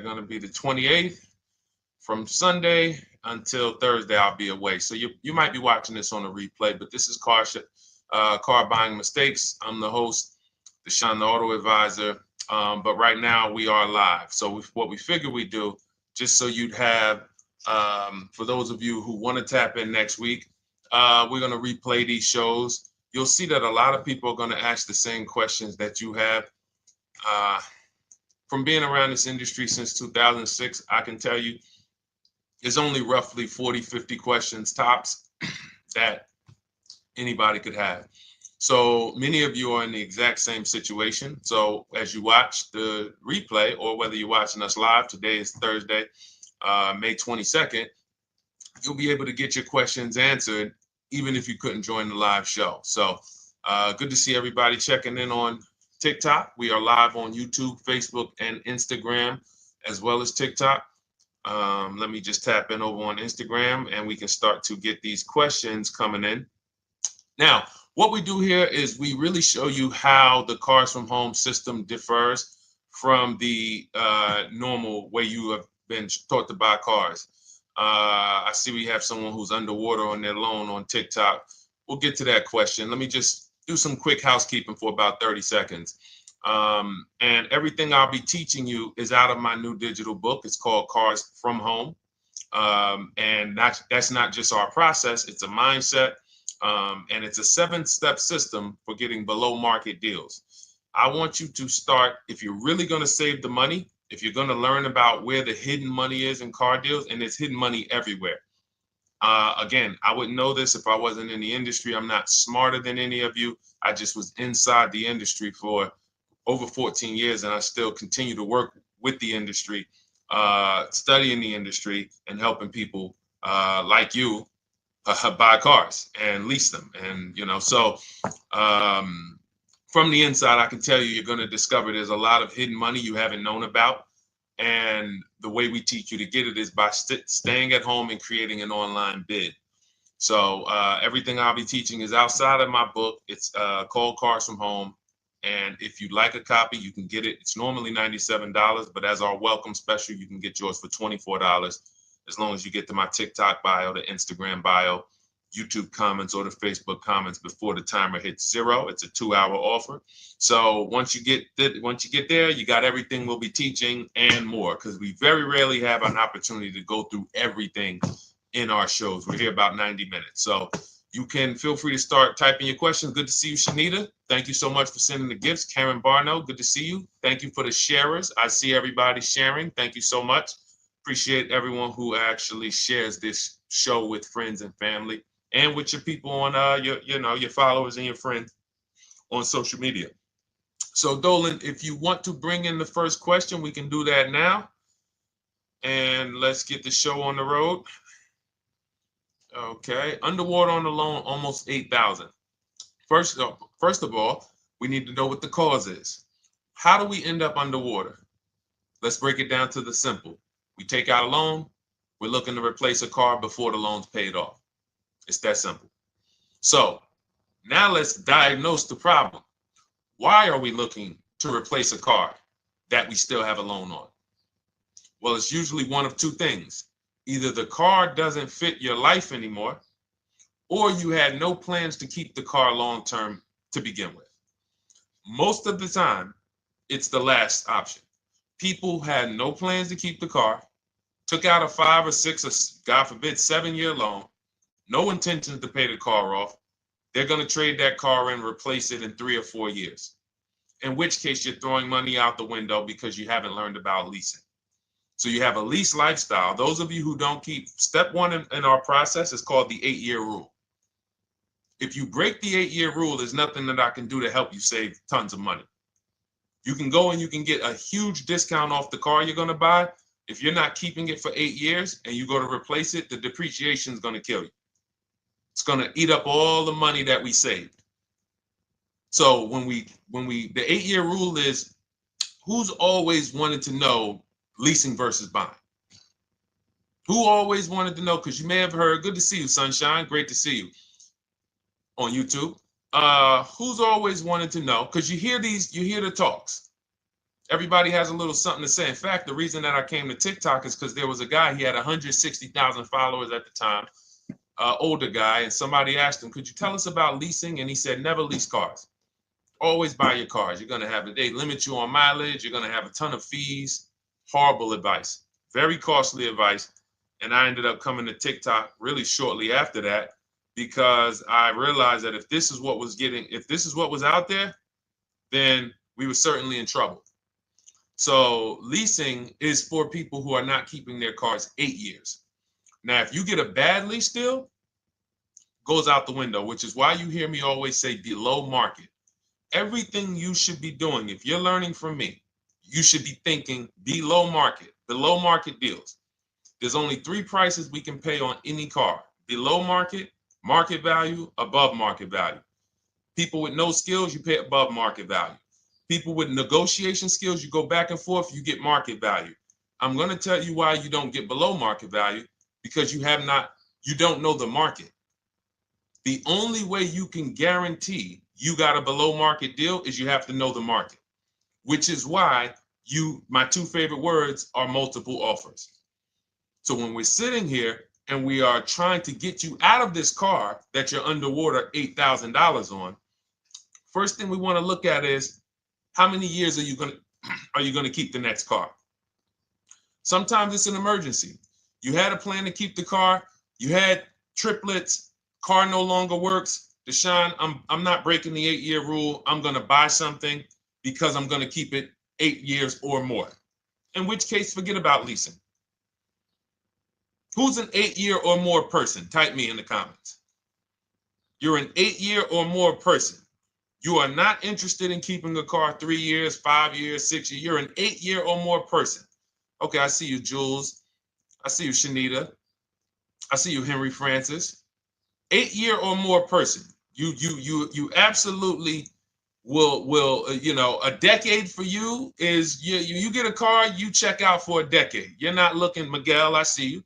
going to be the 28th. From Sunday until Thursday, I'll be away. So you might be watching this on a replay, but this is Car Buying Mistakes. I'm the host, Deshone the Auto Advisor. But right now we are live. So what we figured we'd do, just so you'd have, for those of you who want to tap in next week, we're going to replay these shows. You'll see that a lot of people are going to ask the same questions that you have. From being around this industry since 2006, I can tell you, there's only roughly 40, 50 questions tops that anybody could have. So many of you are in the exact same situation. So as you watch the replay, or whether you're watching us live, today is Thursday, May 22nd, you'll be able to get your questions answered, even if you couldn't join the live show. So good to see everybody checking in on TikTok. We are live on YouTube, Facebook, and Instagram, as well as TikTok. Let me just tap in over on Instagram and we can start to get these questions coming in. Now, what we do here is we really show you how the Cars from Home system differs from the normal way you have been taught to buy cars. I see we have someone who's underwater on their loan on TikTok. We'll get to that question. Let me just do some quick housekeeping for about 30 seconds. And everything I'll be teaching you is out of my new digital book. It's called Cars from Home. And that's not just our process, it's a mindset. And it's a 7-step system for getting below market deals. I want you to start, if you're really going to save the money, if you're going to learn about where the hidden money is in car deals, and there's hidden money everywhere. Again, I wouldn't know this if I wasn't in the industry. I'm not smarter than any of you. I just was inside the industry for over 14 years, and I still continue to work with the industry, studying the industry and helping people like you buy cars and lease them. And, so from the inside, I can tell you, you're going to discover there's a lot of hidden money you haven't known about. And the way we teach you to get it is by staying at home and creating an online bid. So everything I'll be teaching is outside of my book. It's called Cars from Home. And if you'd like a copy, you can get it. It's normally $97, but as our welcome special, you can get yours for $24, as long as you get to my TikTok bio, the Instagram bio, YouTube comments, or the Facebook comments before the timer hits 0. It's a 2-hour offer. So once you get there, you got everything we'll be teaching and more, because we very rarely have an opportunity to go through everything in our shows. We're here about 90 minutes. So you can feel free to start typing your questions. Good to see you, Shanita. Thank you so much for sending the gifts. Karen Barno, good to see you. Thank you for the sharers. I see everybody sharing. Thank you so much. Appreciate everyone who actually shares this show with friends and family, and with your people on your followers and your friends on social media. So Dolan, if you want to bring in the first question, we can do that now. And let's get the show on the road. Okay, underwater on the loan, almost 8,000. First of all, we need to know what the cause is. How do we end up underwater? Let's break it down to the simple. We take out a loan, we're looking to replace a car before the loan's paid off. It's that simple. So now let's diagnose the problem. Why are we looking to replace a car that we still have a loan on? Well, it's usually one of two things. Either the car doesn't fit your life anymore, or you had no plans to keep the car long-term to begin with. Most of the time, it's the last option. People had no plans to keep the car, took out a 5 or 6 or God forbid 7-year loan, no intentions to pay the car off. They're going to trade that car in, replace it in 3 or 4 years. In which case you're throwing money out the window because you haven't learned about leasing. So you have a lease lifestyle. Those of you who don't keep, step 1 in our process is called the 8-year rule. If you break the 8-year rule, there's nothing that I can do to help you save tons of money. You can go and you can get a huge discount off the car you're going to buy. If you're not keeping it for 8 years and you go to replace it, the depreciation is going to kill you. It's going to eat up all the money that we saved. So the 8-year rule is, who's always wanted to know leasing versus buying? Who always wanted to know? Because you may have heard, good to see you, Sunshine. Great to see you on YouTube. Who's always wanted to know? Because you hear the talks. Everybody has a little something to say. In fact, the reason that I came to TikTok is because there was a guy, he had 160,000 followers at the time, older guy, and somebody asked him, could you tell us about leasing? And he said, never lease cars. Always buy your cars. You're going to have they limit you on mileage. You're going to have a ton of fees. Horrible advice. Very costly advice. And I ended up coming to TikTok really shortly after that because I realized that if this is what was out there, then we were certainly in trouble. So leasing is for people who are not keeping their cars 8 years. Now, if you get a bad lease deal, goes out the window, which is why you hear me always say below market. Everything you should be doing, if you're learning from me, you should be thinking below market deals. There's only 3 prices we can pay on any car: below market, market value, above market value. People with no skills, you pay above market value. People with negotiation skills, you go back and forth, you get market value. I'm going to tell you why you don't get below market value, because you don't know the market. The only way you can guarantee you got a below market deal is you have to know the market, which is why my 2 favorite words are multiple offers. So when we're sitting here and we are trying to get you out of this car that you're underwater $8,000 on, first thing we want to look at is how many years are you going to keep the next car? Sometimes it's an emergency. You had a plan to keep the car, you had triplets, car no longer works. Deshone, I'm not breaking the 8-year rule. I'm going to buy something because I'm going to keep it 8 years or more. In which case, forget about leasing. Who's an 8-year or more person? Type me in the comments. You're an 8-year or more person. You are not interested in keeping a car 3 years, 5 years, 6 years. You're an 8-year or more person. Okay, I see you, Jules. I see you, Shanita. I see you, Henry Francis. 8-year or more person. You absolutely will a decade for you is you get a car, you check out for a decade. You're not looking, Miguel, I see you.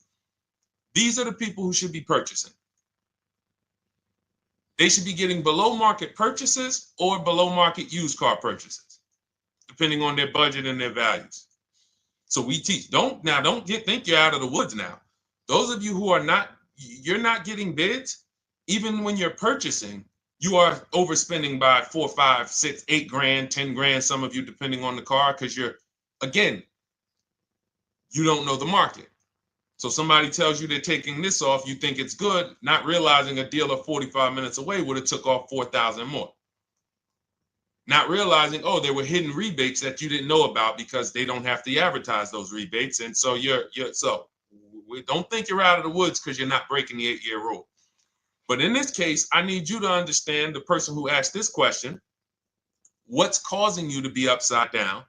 These are the people who should be purchasing. They should be getting below market purchases or below market used car purchases, depending on their budget and their values. So we teach, think you're out of the woods now. Those of you who you're not getting bids, even when you're purchasing, you are overspending by 4, 5, 6, 8 grand, 10 grand, some of you, depending on the car, because you don't know the market. So somebody tells you they're taking this off, you think it's good, not realizing a dealer 45 minutes away would have took off 4,000 more. Not realizing, there were hidden rebates that you didn't know about because they don't have to advertise those rebates. And so we don't think you're out of the woods because you're not breaking the 8-year rule. But in this case, I need you to understand, the person who asked this question, what's causing you to be upside down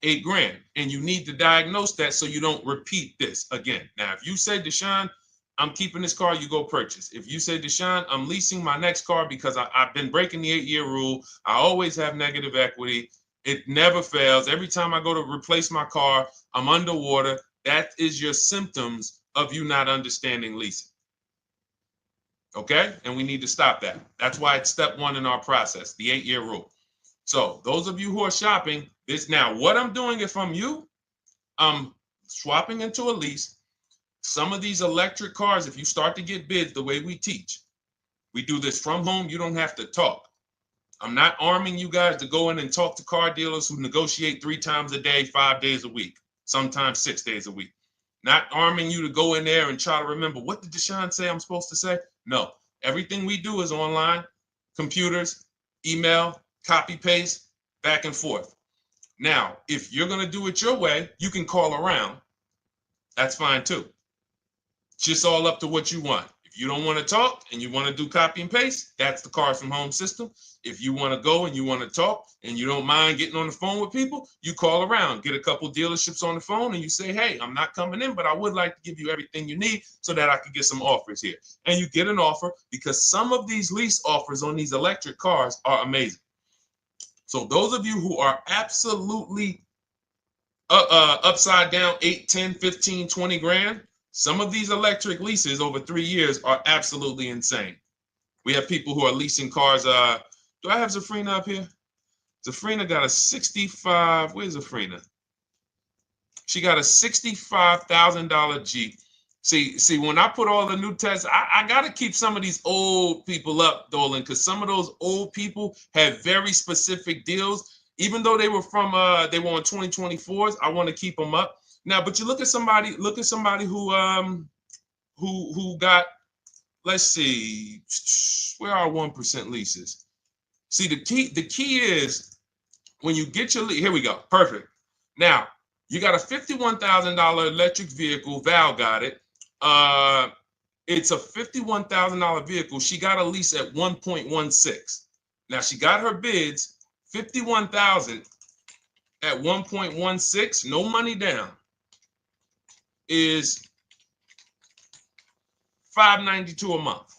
8 grand? And you need to diagnose that so you don't repeat this again. Now, if you say, Deshone, I'm keeping this car, you go purchase. If you say, Deshone, I'm leasing my next car because I've been breaking the 8-year rule, I always have negative equity, it never fails. Every time I go to replace my car, I'm underwater. That is your symptoms of you not understanding leasing. Okay? And we need to stop that. That's why it's step 1 in our process, the 8-year rule. So those of you who are shopping this now, what I'm doing, if I'm you, I'm swapping into a lease. Some of these electric cars, if you start to get bids the way we teach, we do this from home, you don't have to talk. I'm not arming you guys to go in and talk to car dealers who negotiate 3 times a day, 5 days a week, sometimes 6 days a week. Not arming you to go in there and try to remember, what did Deshone say I'm supposed to say? No, everything we do is online, computers, email, copy, paste, back and forth. Now, if you're going to do it your way, you can call around. That's fine too. It's just all up to what you want. If you don't want to talk and you want to do copy and paste, that's the Cars from Home system. If you want to go and you want to talk and you don't mind getting on the phone with people, you call around, get a couple dealerships on the phone, and you say, hey, I'm not coming in, but I would like to give you everything you need so that I can get some offers here. And you get an offer, because some of these lease offers on these electric cars are amazing. So those of you who are absolutely upside down 8, 10, 15, 20 grand, some of these electric leases over 3 years are absolutely insane. We have people who are leasing cars. Do I have Zafrina up here? Zafrina got a 65. Where's Zafrina? She got a $65,000 Jeep. See, when I put all the new tests, I got to keep some of these old people up, Dolan, because some of those old people have very specific deals. Even though they were on 2024s, I want to keep them up. Now, but you look at somebody who got, let's see, where are 1% leases? See, the key is when you get your lease, here we go, perfect. Now, you got a $51,000 electric vehicle, Val got it. It's a $51,000 vehicle. She got a lease at 1.16. Now she got her bids, 51,000 at 1.16, no money down, is $592 a month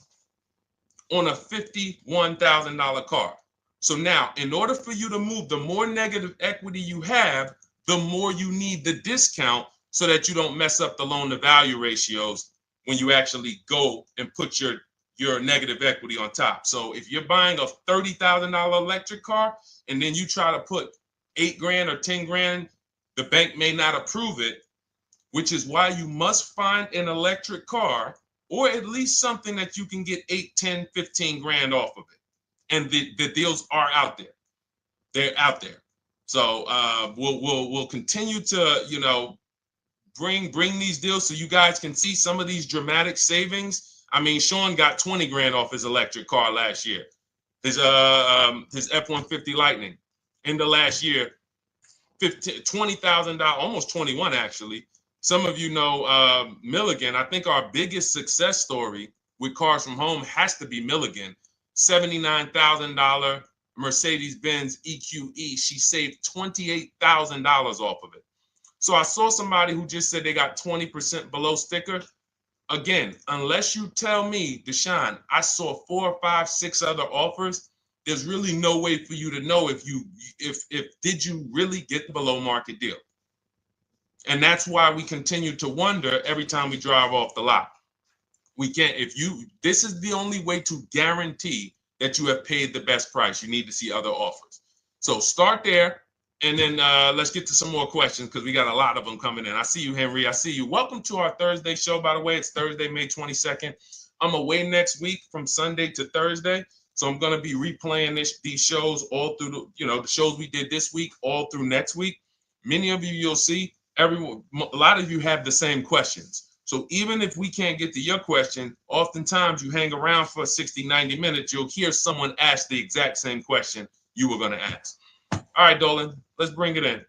on a $51,000 car. So now, in order for you to move, the more negative equity you have, the more you need the discount so that you don't mess up the loan to value ratios when you actually go and put your negative equity on top. So if you're buying a $30,000 electric car and then you try to put $8,000 or $10,000, the bank may not approve it, which is why you must find an electric car or at least something that you can get 8, 10, 15 grand off of it. And the deals are out there. They're out there. So we'll continue to, bring these deals so you guys can see some of these dramatic savings. I mean, Sean got 20 grand off his electric car last year. His F-150 Lightning in the last year, $20,000, almost 21 actually. Some of you know Milligan. I think our biggest success story with Cars from Home has to be Milligan. $79,000 Mercedes-Benz EQE. She saved $28,000 off of it. So I saw somebody who just said they got 20% below sticker. Again, unless you tell me, Deshone, I saw 4, 5, 6 other offers, there's really no way for you to know if did you really get the below market deal. And that's why we continue to wonder every time we drive off the lot. We can't, this is the only way to guarantee that you have paid the best price. You need to see other offers. So start there. And then let's get to some more questions because we got a lot of them coming in. I see you, Henry. I see you. Welcome to our Thursday show, by the way. It's Thursday, May 22nd. I'm away next week from Sunday to Thursday. So I'm going to be replaying these shows all through, the shows we did this week, all through next week. Many of you, you'll see, a lot of you have the same questions. So even if we can't get to your question, oftentimes you hang around for 60, 90 minutes, you'll hear someone ask the exact same question you were going to ask. All right, Dolan, let's bring it in.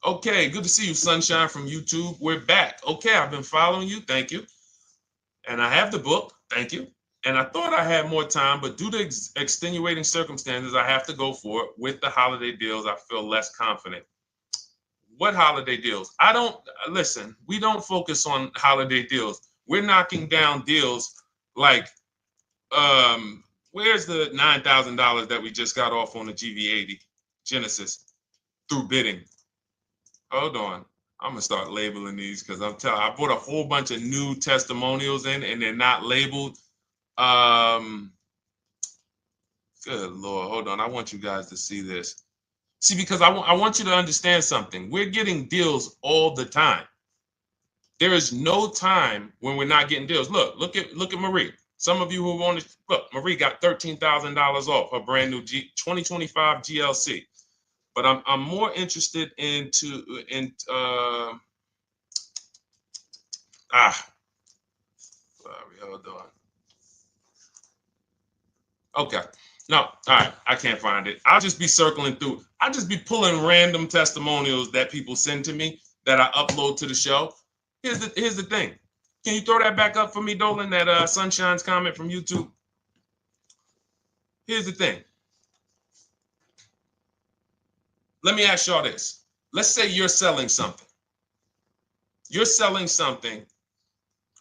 Okay, good to see you, Sunshine from YouTube. We're back. Okay, I've been following you. Thank you. And I have the book. Thank you. And I thought I had more time, but due to extenuating circumstances, I have to go for it. With the holiday deals, I feel less confident. What holiday deals? Listen, we don't focus on holiday deals. We're knocking down deals like, where's the $9,000 that we just got off on the GV80 Genesis through bidding? Hold on. I'm going to start labeling these because I bought a whole bunch of new testimonials in and they're not labeled. Good Lord. Hold on. I want you guys to see this. See, because I want you to understand something. We're getting deals all the time. There is no time when we're not getting deals. Look at Marie. Some of you who want to look, Marie got $13,000 off her brand new 2025 GLC. But I'm more interested sorry, hold on. Okay. No, all right, I can't find it. I'll just be circling through. I'll just be pulling random testimonials that people send to me that I upload to the show. Here's the thing. Can you throw that back up for me, Dolan, that Sunshine's comment from YouTube? Here's the thing. Let me ask y'all this. Let's say you're selling something. You're selling something.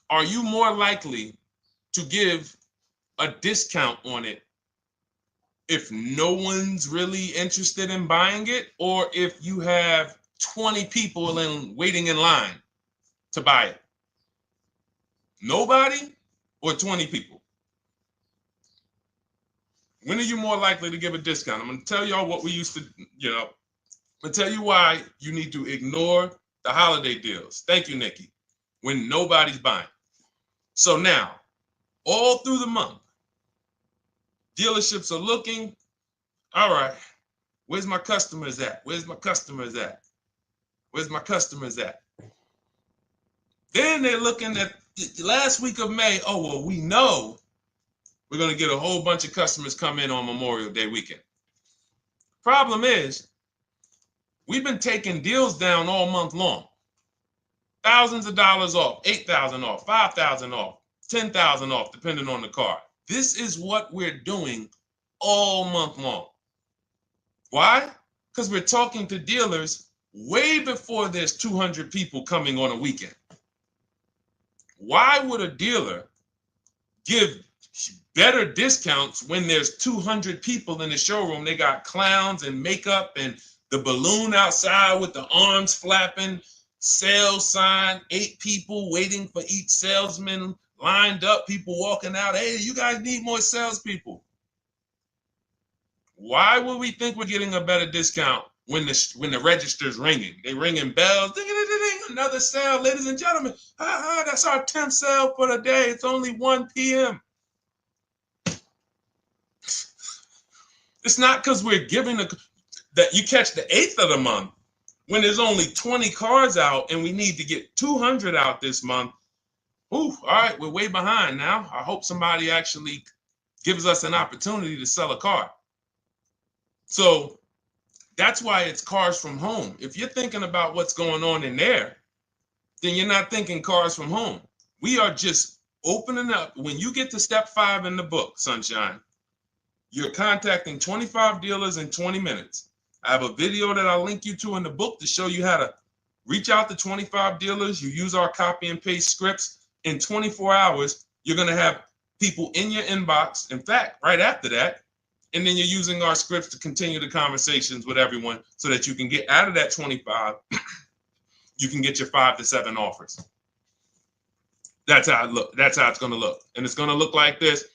Are you more likely to give a discount on it if no one's really interested in buying it, or if you have 20 people waiting in line to buy it? Nobody or 20 people? When are you more likely to give a discount? I'm going to tell y'all what we used to, I'm going to tell you why you need to ignore the holiday deals. Thank you, Nikki. When nobody's buying. So now, all through the month, dealerships are looking, all right, where's my customers at? Where's my customers at? Where's my customers at? Then they're looking at the last week of May. Oh, well, we know we're going to get a whole bunch of customers come in on Memorial Day weekend. Problem is, we've been taking deals down all month long. Thousands of dollars off, 8,000 off, 5,000 off, 10,000 off, depending on the car. This is what we're doing all month long. Why? Because we're talking to dealers way before there's 200 people coming on a weekend. Why would a dealer give better discounts when there's 200 people in the showroom? They got clowns and makeup and the balloon outside with the arms flapping, sales sign, 8 people waiting for each salesman lined up, people walking out. Hey, you guys need more salespeople. Why would we think we're getting a better discount when the register's ringing? They ringing bells, ding, ding, ding, ding, another sale, ladies and gentlemen. That's our 10th sale for the day. It's only 1 p.m. It's not because we're giving that you catch the 8th of the month when there's only 20 cars out and we need to get 200 out this month. Ooh, all right, we're way behind now. I hope somebody actually gives us an opportunity to sell a car. So that's why it's cars from home. If you're thinking about what's going on in there, then you're not thinking cars from home. We are just opening up. When you get to step 5 in the book, Sunshine, you're contacting 25 dealers in 20 minutes. I have a video that I'll link you to in the book to show you how to reach out to 25 dealers. You use our copy and paste scripts. In 24 hours, you're going to have people in your inbox. In fact, right after that, and then you're using our scripts to continue the conversations with everyone so that you can get out of that 25, you can get your 5 to 7 offers. That's how it look. That's how it's going to look. And it's going to look like this.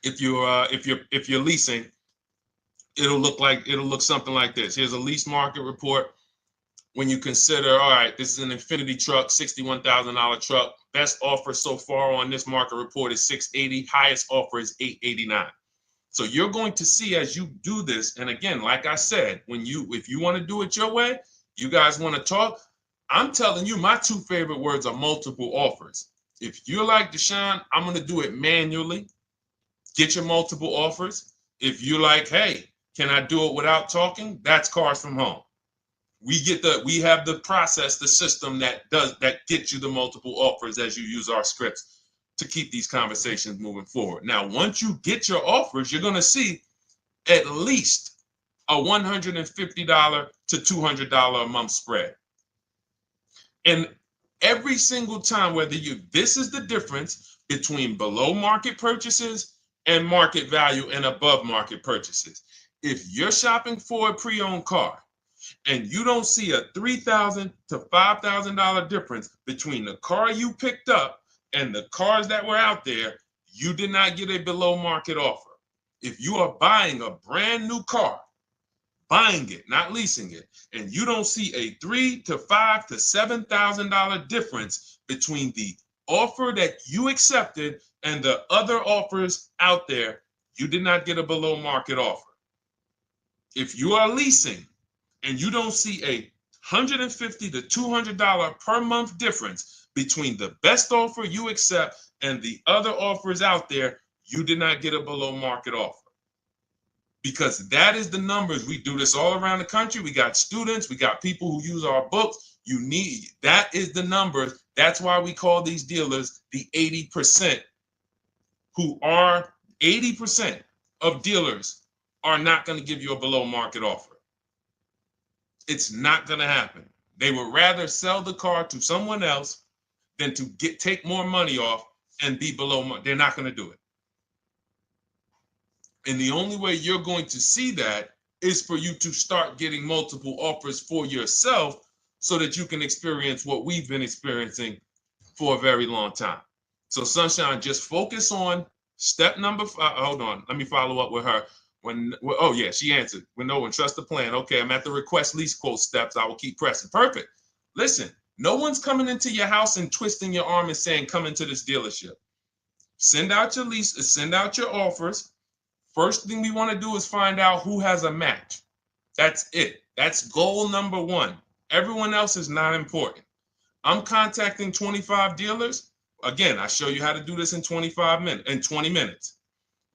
If you're leasing, it'll look something like this. Here's a lease market report. When you consider, all right, this is an Infinity truck, $61,000 truck. Best offer so far on this market report is $680. Highest offer is $889. So you're going to see as you do this, and again, like I said, if you want to do it your way, you guys want to talk, I'm telling you, my 2 favorite words are multiple offers. If you're like Deshone, I'm going to do it manually. Get your multiple offers. If you're like, hey, can I do it without talking? That's cars from home. We have the process, the system that gets you the multiple offers as you use our scripts to keep these conversations moving forward. Now, once you get your offers, you're going to see at least a $150 to $200 a month spread. And every single time, this is the difference between below market purchases and market value and above market purchases. If you're shopping for a pre-owned car and you don't see a $3,000 to $5,000 difference between the car you picked up and the cars that were out there, you did not get a below market offer. If you are buying a brand new car, buying it, not leasing it, and you don't see a $3,000 to $5,000 to $7,000 difference between the offer that you accepted and the other offers out there, you did not get a below market offer. If you are leasing and you don't see a $150 to $200 per month difference between the best offer you accept and the other offers out there, you did not get a below market offer. Because that is the numbers. We do this all around the country. We got students, we got people who use our books. That is the numbers. That's why we call these dealers the 80%, who are 80% of dealers are not going to give you a below market offer. It's not going to happen. They would rather sell the car to someone else than to take more money off and be below market. They're not going to do it. And the only way you're going to see that is for you to start getting multiple offers for yourself so that you can experience what we've been experiencing for a very long time. So Sunshine, just focus on Step number 5. Hold on. Let me follow up with her. Oh yeah, she answered. When trust the plan. Okay, I'm at the request lease quote steps. I will keep pressing. Perfect. Listen, no one's coming into your house and twisting your arm and saying, come into this dealership. Send out your lease, send out your offers. First thing we want to do is find out who has a match. That's it. That's goal number 1. Everyone else is not important. I'm contacting 25 dealers. Again, I show you how to do this in 20 minutes.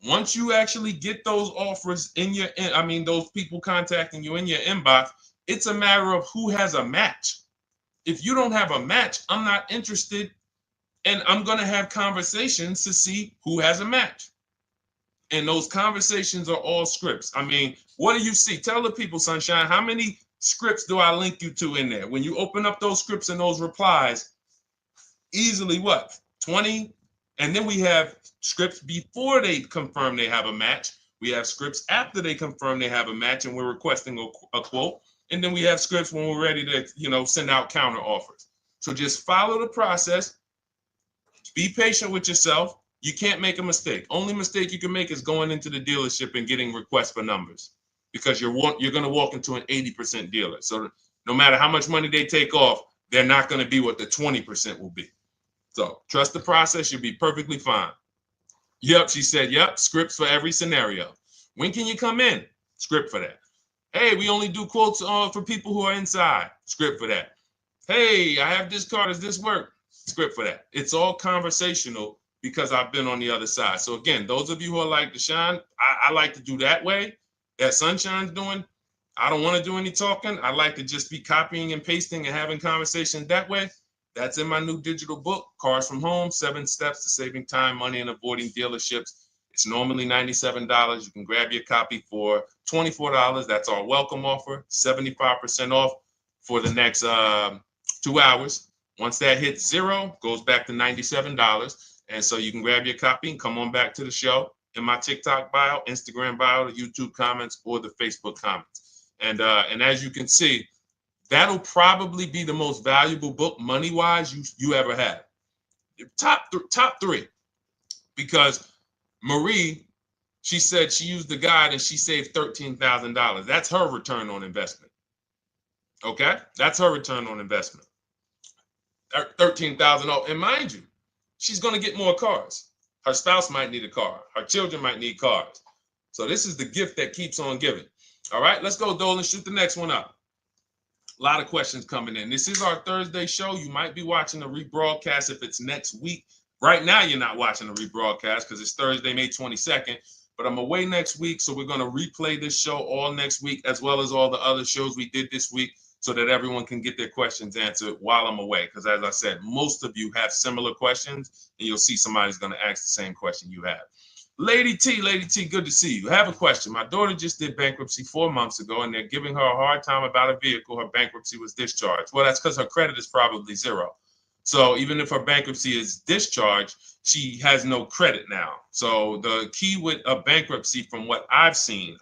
Once you actually get those offers those people contacting you in your inbox, it's a matter of who has a match. If you don't have a match, I'm not interested, and I'm going to have conversations to see who has a match. And those conversations are all scripts. I mean, what do you see? Tell the people, Sunshine, how many scripts do I link you to in there? When you open up those scripts and those replies, easily what? 20? And then we have scripts before they confirm they have a match. We have scripts after they confirm they have a match and we're requesting a quote. And then we have scripts when we're ready to, send out counter offers. So just follow the process. Be patient with yourself. You can't make a mistake. Only mistake you can make is going into the dealership and getting requests for numbers, because you're going to walk into an 80% dealer. So no matter how much money they take off, they're not going to be what the 20% will be. So trust the process. You'll be perfectly fine. Yep, she said, yep, scripts for every scenario. When can you come in? Script for that. Hey, we only do quotes for people who are inside. Script for that. Hey, I have this car. Does this work? Script for that. It's all conversational because I've been on the other side. So again, those of you who are like Deshone, I like to do that way, that Sunshine's doing. I don't want to do any talking. I like to just be copying and pasting and having conversations that way. That's in my new digital book, Cars from Home, 7 Steps to Saving Time, Money, and Avoiding Dealerships. It's normally $97. You can grab your copy for $24. That's our welcome offer, 75% off for the next 2 hours. Once that hits 0, goes back to $97. And so you can grab your copy and come on back to the show in my TikTok bio, Instagram bio, the YouTube comments, or the Facebook comments. And as you can see, that'll probably be the most valuable book money-wise you ever had. Top 3. Because Marie, she said she used the guide and she saved $13,000. That's her return on investment. Okay? That's her return on investment. $13,000. And mind you, she's going to get more cars. Her spouse might need a car. Her children might need cars. So this is the gift that keeps on giving. All right, let's go, Dolan. Shoot the next one up. A lot of questions coming in. This is our Thursday show. You might be watching the rebroadcast if it's next week. Right now, you're not watching the rebroadcast because it's Thursday, May 22nd. But I'm away next week, so we're going to replay this show all next week, as well as all the other shows we did this week, so that everyone can get their questions answered while I'm away. Because as I said, most of you have similar questions, and you'll see somebody's going to ask the same question you have. Lady T, good to see you. I have a question. My daughter just did bankruptcy 4 months ago, and they're giving her a hard time about a vehicle. Her bankruptcy was discharged. Well, that's because her credit is probably 0. So even if her bankruptcy is discharged, she has no credit now. So the key with a bankruptcy, from what I've seen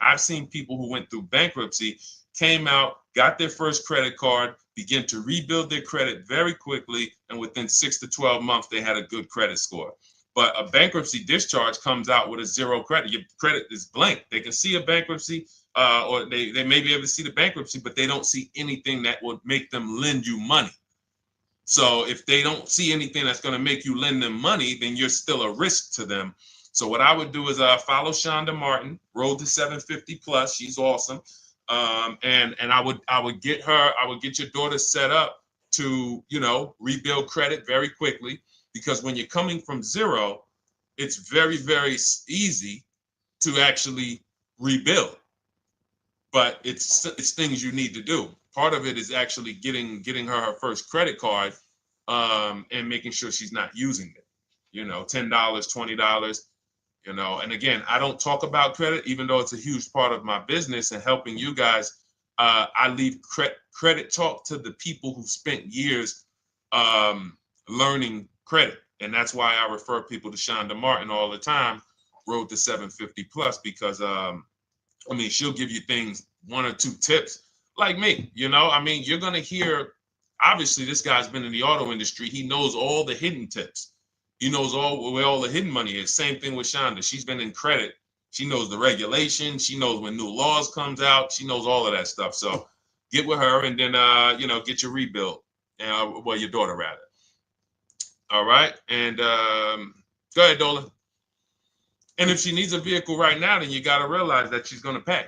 people who went through bankruptcy, came out, got their first credit card, began to rebuild their credit very quickly, and within 6 to 12 months, they had a good credit score. But a bankruptcy discharge comes out with a 0 credit. Your credit is blank. They can see a bankruptcy, or they may be able to see the bankruptcy, but they don't see anything that would make them lend you money. So if they don't see anything that's going to make you lend them money, then you're still a risk to them. So what I would do is follow Shonda Martin, Road to 750 Plus. She's awesome. And I would get your daughter set up to, rebuild credit very quickly, because when you're coming from 0, it's very, very easy to actually rebuild. But it's things you need to do. Part of it is actually getting her first credit card, and making sure she's not using it. $10, $20. And again, I don't talk about credit, even though it's a huge part of my business and helping you guys. I leave credit talk to the people who spent years learning credit. And that's why I refer people to Shonda Martin all the time, Road to 750 Plus, because she'll give you things, 1 or 2 tips, like me. You're going to hear, obviously, this guy's been in the auto industry. He knows all the hidden tips, He knows where all the hidden money is. Same thing with Shonda. She's been in credit. She knows the regulation. She knows when new laws comes out. She knows all of that stuff. So get with her and then, get your rebuild. Well, your daughter rather. All right. And go ahead, Dolan. And if she needs a vehicle right now, then you got to realize that she's going to pay.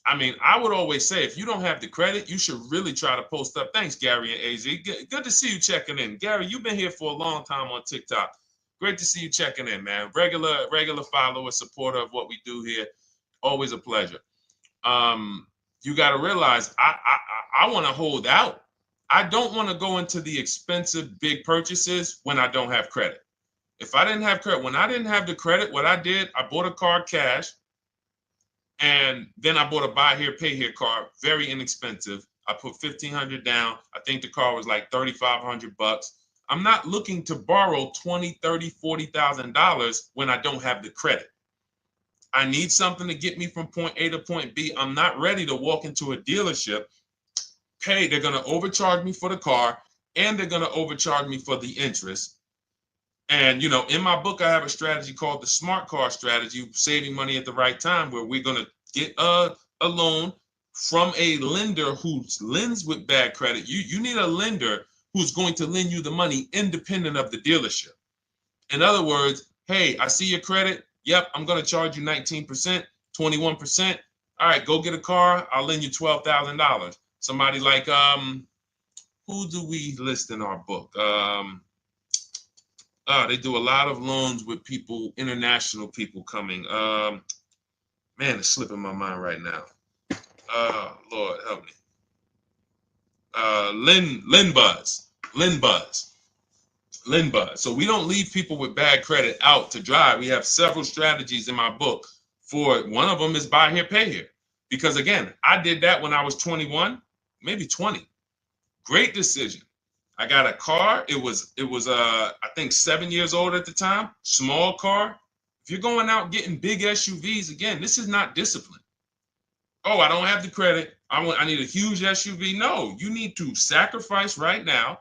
I mean, I would always say if you don't have the credit, you should really try to post up. Thanks, Gary and AZ. Good to see you checking in. Gary, you've been here for a long time on TikTok. Great to see you checking in, man. Regular follower, supporter of what we do here. Always a pleasure. You got to realize I want to hold out. I don't want to go into the expensive big purchases when I don't have credit. If I didn't have credit, when I didn't have the credit, what I did, I bought a car cash, and then I bought a buy here, pay here card, very inexpensive. I put $1,500 down. I think the car was like $3,500. I'm not looking to borrow $20,000, $30,000, $40,000 when I don't have the credit. I need something to get me from point A to point B. I'm not ready to walk into a dealership, pay. They're going to overcharge me for the car, and they're going to overcharge me for the interest. And, in my book, I have a strategy called the smart car strategy, saving money at the right time, where we're going to get a loan from a lender who lends with bad credit. You need a lender who's going to lend you the money independent of the dealership. In other words, hey, I see your credit. Yep, I'm going to charge you 19%, 21%. All right, go get a car. I'll lend you $12,000. Somebody like, who do we list in our book? They do a lot of loans with people, international people coming. Man, it's slipping my mind right now. Lord help me. Linbuzz. So we don't leave people with bad credit out to dry. We have several strategies in my book for it. One of them is buy here, pay here. Because again, I did that when I was 21, maybe 20. Great decision. I got a car. It was I think 7 years old at the time. Small car. If you're going out getting big SUVs, again, this is not discipline. Oh, I don't have the credit. I need a huge SUV. No, you need to sacrifice right now,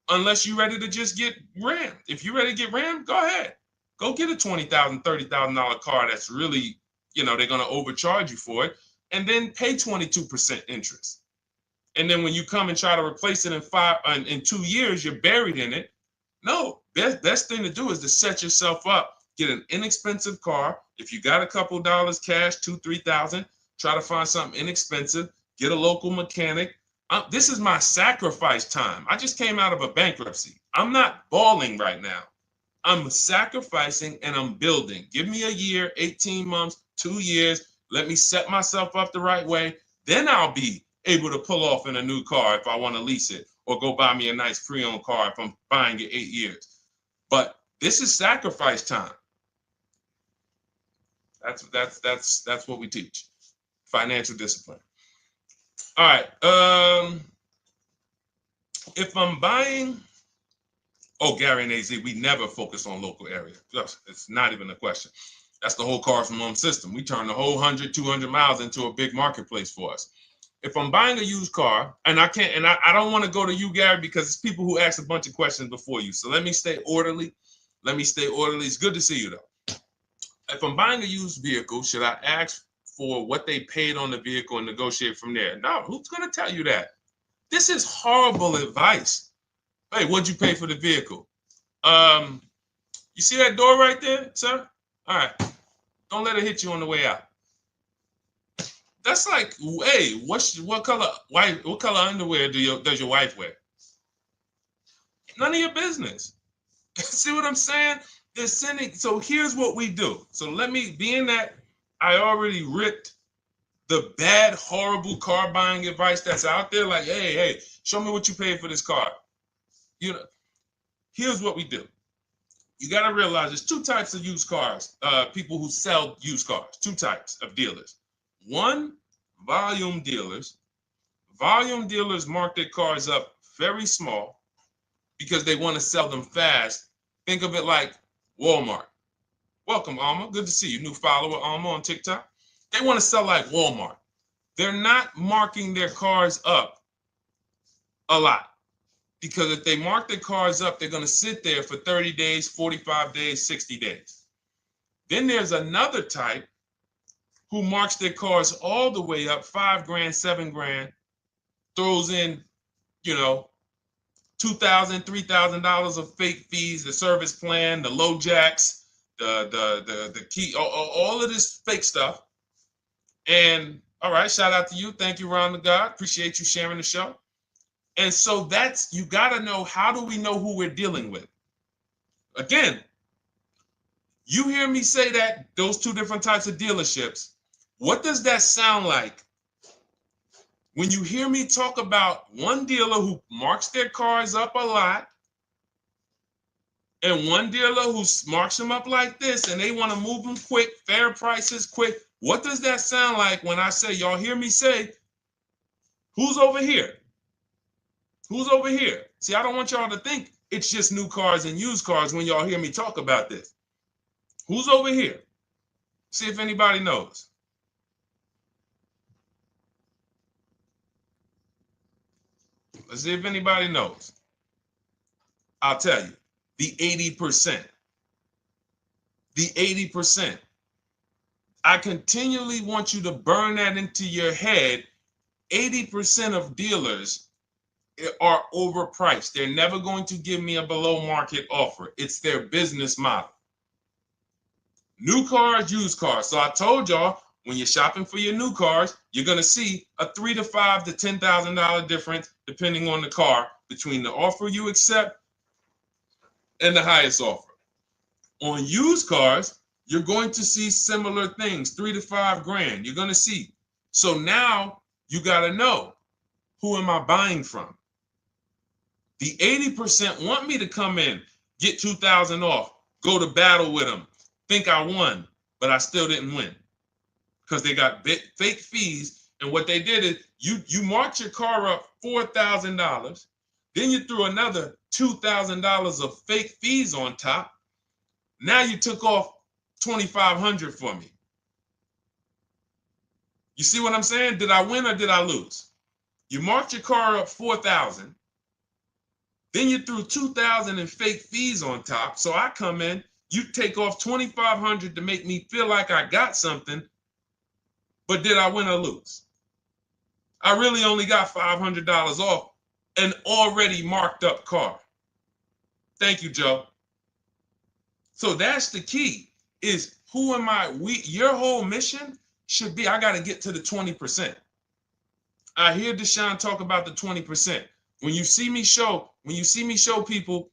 unless you're ready to just get rammed. If you're ready to get rammed, go ahead. Go get a $20,000, $30,000 car that's really, they're going to overcharge you for it, and then pay 22% interest. And then when you come and try to replace it in 2 years, you're buried in it. No, best thing to do is to set yourself up. Get an inexpensive car. If you got a couple dollars cash, $2,000, $3,000, try to find something inexpensive. Get a local mechanic. This is my sacrifice time. I just came out of a bankruptcy. I'm not balling right now. I'm sacrificing and I'm building. Give me a year, 18 months, 2 years. Let me set myself up the right way. Then I'll be able to pull off in a new car if I want to lease it, or go buy me a nice pre-owned car if I'm buying it 8 years. But this is sacrifice time. That's what we teach. Financial discipline. All right. If I'm buying, Gary and AZ, we never focus on local area. It's not even a question. That's the whole car from home system. We turn the whole 100, 200 miles into a big marketplace for us. If I'm buying a used car, and I can't, and I don't want to go to you, Gary, because it's people who ask a bunch of questions before you. So let me stay orderly. It's good to see you, though. If I'm buying a used vehicle, should I ask for what they paid on the vehicle and negotiate from there? No, who's going to tell you that? This is horrible advice. Hey, what'd you pay for the vehicle? You see that door right there, sir? All right. Don't let it hit you on the way out. That's like, hey, what color underwear does your wife wear? None of your business. See what I'm saying? They're sending. So here's what we do. So let me, being that I already ripped the bad, horrible car buying advice that's out there, like, hey, show me what you paid for this car. Here's what we do. You got to realize there's two types of used cars, people who sell used cars, two types of dealers. One, volume dealers. Volume dealers mark their cars up very small because they want to sell them fast. Think of it like Walmart. Welcome, Alma. Good to see you. New follower, Alma, on TikTok. They want to sell like Walmart. They're not marking their cars up a lot. Because if they mark their cars up, they're going to sit there for 30 days, 45 days, 60 days. Then there's another type who marks their cars all the way up, 5 grand, 7 grand, throws in, you know, $2,000, $3,000 of fake fees, the service plan, the low jacks, the key, all of this fake stuff. And all right, shout out to you. Thank you, Ron the God. Appreciate you sharing the show. And so that's, you got to know, how do we know who we're dealing with? Again, you hear me say that, those two different types of dealerships. What does that sound like when you hear me talk about one dealer who marks their cars up a lot and one dealer who marks them up like this and they want to move them quick, fair prices, quick? What does that sound like when I say, y'all hear me say, who's over here? Who's over here? See, I don't want y'all to think it's just new cars and used cars when y'all hear me talk about this. Who's over here? See if anybody knows. Let's see if anybody knows. I'll tell you, the 80%. The 80%. I continually want you to burn that into your head. 80% of dealers are overpriced. They're never going to give me a below market offer. It's their business model. New cars, used cars. So I told y'all, when you're shopping for your new cars, you're going to see a $3,000 to $5,000 to $10,000 difference, depending on the car, between the offer you accept and the highest offer. On used cars, you're going to see similar things, 3 to 5 grand. You're going to see. So now you got to know, who am I buying from? The 80% want me to come in, get 2,000 off, go to battle with them, think I won, but I still didn't win because they got fake fees. And what they did is you marked your car up $4,000, then you threw another $2,000 of fake fees on top. Now you took off $2,500 for me. You see what I'm saying? Did I win or did I lose? You marked your car up $4,000. Then you threw $2,000 in fake fees on top. So I come in, you take off $2,500 to make me feel like I got something. But did I win or lose? I really only got $500 off an already marked up car. Thank you, Joe. So that's the key, is who am I? Your whole mission should be, I got to get to the 20%. I hear Deshone talk about the 20%. When you see me show people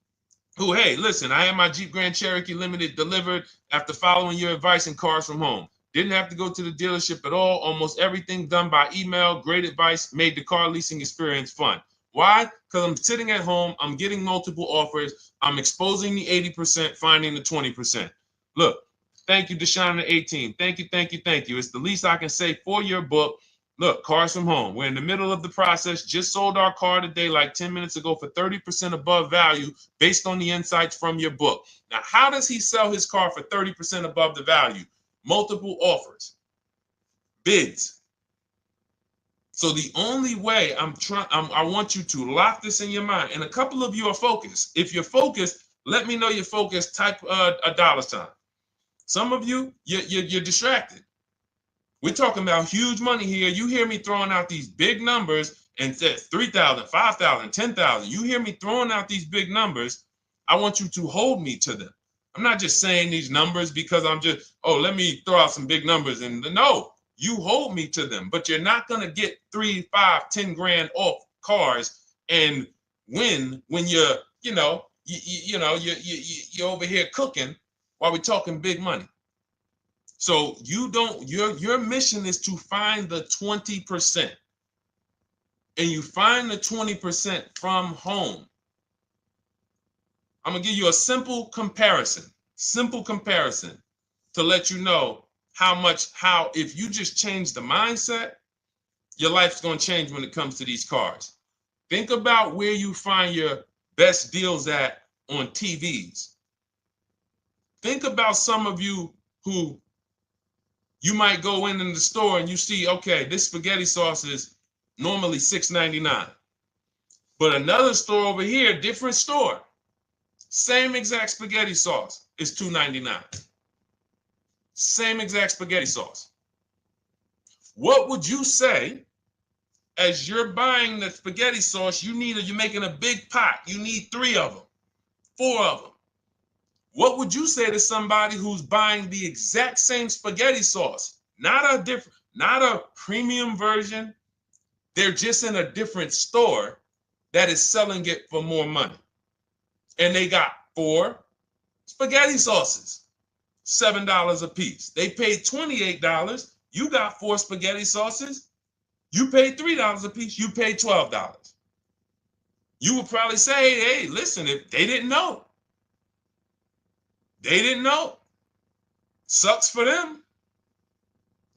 who, hey, listen, I had my Jeep Grand Cherokee Limited delivered after following your advice and cars from home. Didn't have to go to the dealership at all. Almost everything done by email. Great advice. Made the car leasing experience fun. Why? Because I'm sitting at home. I'm getting multiple offers. I'm exposing the 80%, finding the 20%. Look, thank you, Deshone the 18. Thank you, thank you, thank you. It's the least I can say for your book. Look, cars from home. We're in the middle of the process. Just sold our car today, like 10 minutes ago, for 30% above value based on the insights from your book. Now, how does he sell his car for 30% above the value? Multiple offers, bids. So the only way I want you to lock this in your mind. And a couple of you are focused. If you're focused, let me know you're focused. Type a $sign. Some of you, you're distracted. We're talking about huge money here. You hear me throwing out these big numbers and said 3,000, 5,000, 10,000. You hear me throwing out these big numbers. I want you to hold me to them. I'm not just saying these numbers because I'm just, let me throw out some big numbers. And no, you hold me to them, but you're not going to get 3, 5, 10 grand off cars and win when you're over here cooking while we're talking big money. So your mission is to find the 20%. And you find the 20% from home. I'm going to give you a simple comparison to let you know how if you just change the mindset, your life's going to change when it comes to these cars. Think about where you find your best deals at on TVs. Think about some of you who you might go in the store and you see, okay, this spaghetti sauce is normally $6.99. But another store over here, different store, same exact spaghetti sauce is $2.99. Same exact spaghetti sauce. What would you say as you're buying the spaghetti sauce? You're making a big pot. You need 3 of them, 4 of them. What would you say to somebody who's buying the exact same spaghetti sauce? Not a premium version. They're just in a different store that is selling it for more money. And they got 4 spaghetti sauces, $7 a piece. They paid $28. You got 4 spaghetti sauces. You paid $3 a piece. You paid $12. You would probably say, hey, listen, if they didn't know. They didn't know. Sucks for them.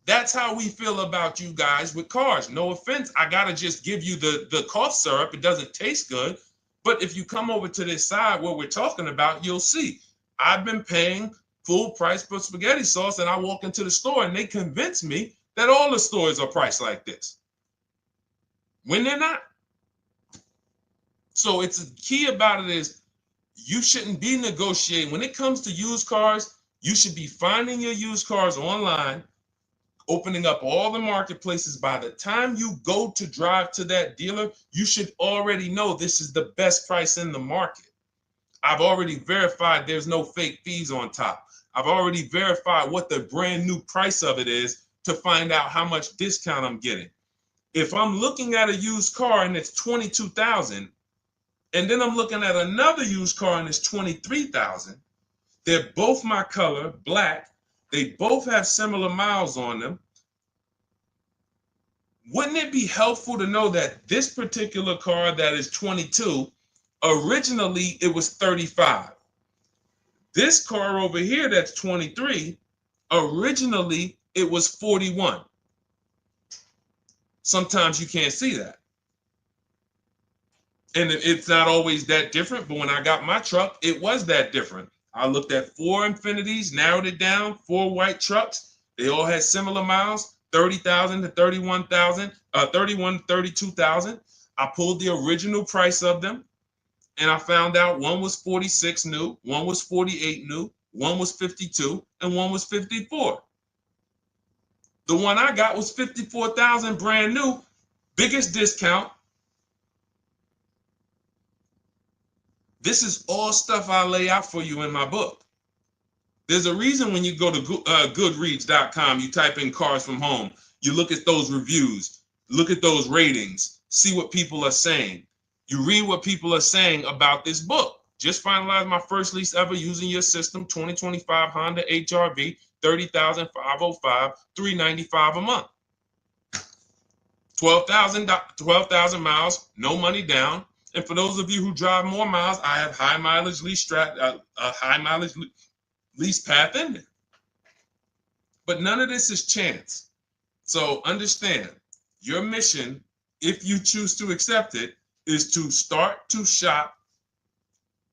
That's how we feel about you guys with cars. No offense. I got to just give you the cough syrup. It doesn't taste good. But if you come over to this side where we're talking about, you'll see. I've been paying full price for spaghetti sauce, and I walk into the store and they convince me that all the stores are priced like this, when they're not. So it's the key about it is you shouldn't be negotiating. When it comes to used cars, you should be finding your used cars online, opening up all the marketplaces. By the time you go to drive to that dealer, you should already know this is the best price in the market. I've already verified there's no fake fees on top. I've already verified what the brand new price of it is to find out how much discount I'm getting. If I'm looking at a used car and it's $22,000, and then I'm looking at another used car and it's $23,000, they're both my color, black. They both have similar miles on them. Wouldn't it be helpful to know that this particular car that is 22, originally it was 35. This car over here that's 23, originally it was 41. Sometimes you can't see that. And it's not always that different, but when I got my truck, it was that different. I looked at 4 Infinities, narrowed it down, 4 white trucks. They all had similar miles, 30,000 to 31,000, 31 to 32,000. I pulled the original price of them, and I found out one was 46 new, one was 48 new, one was 52, and one was 54. The one I got was 54,000 brand new, biggest discount. This is all stuff I lay out for you in my book. There's a reason when you go to Goodreads.com, you type in cars from home, you look at those reviews, look at those ratings, see what people are saying. You read what people are saying about this book. Just finalized my first lease ever using your system, 2025 Honda HR-V, 30,505, $395 a month. 12,000 miles, no money down. And for those of you who drive more miles, I have high mileage lease lease path in there. But none of this is chance. So understand, your mission, if you choose to accept it, is to start to shop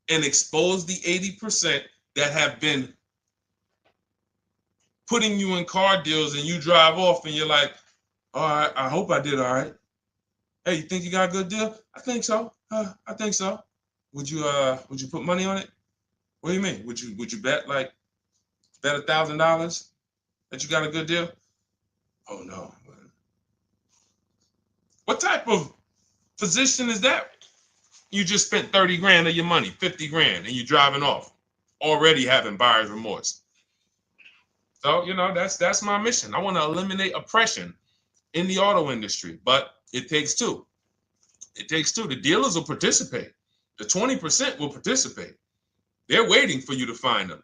and expose the 80% that have been putting you in car deals, and you drive off and you're like, all right, I hope I did all right. Hey, you think you got a good deal? I think so. I think so. Would you put money on it? What do you mean? Would you bet $1,000 that you got a good deal? Oh no. What type of position is that? You just spent 30 grand of your money, 50 grand, and you're driving off, already having buyer's remorse. So, that's my mission. I want to eliminate oppression in the auto industry, but it takes two. It takes two. The dealers will participate. The 20% will participate. They're waiting for you to find them.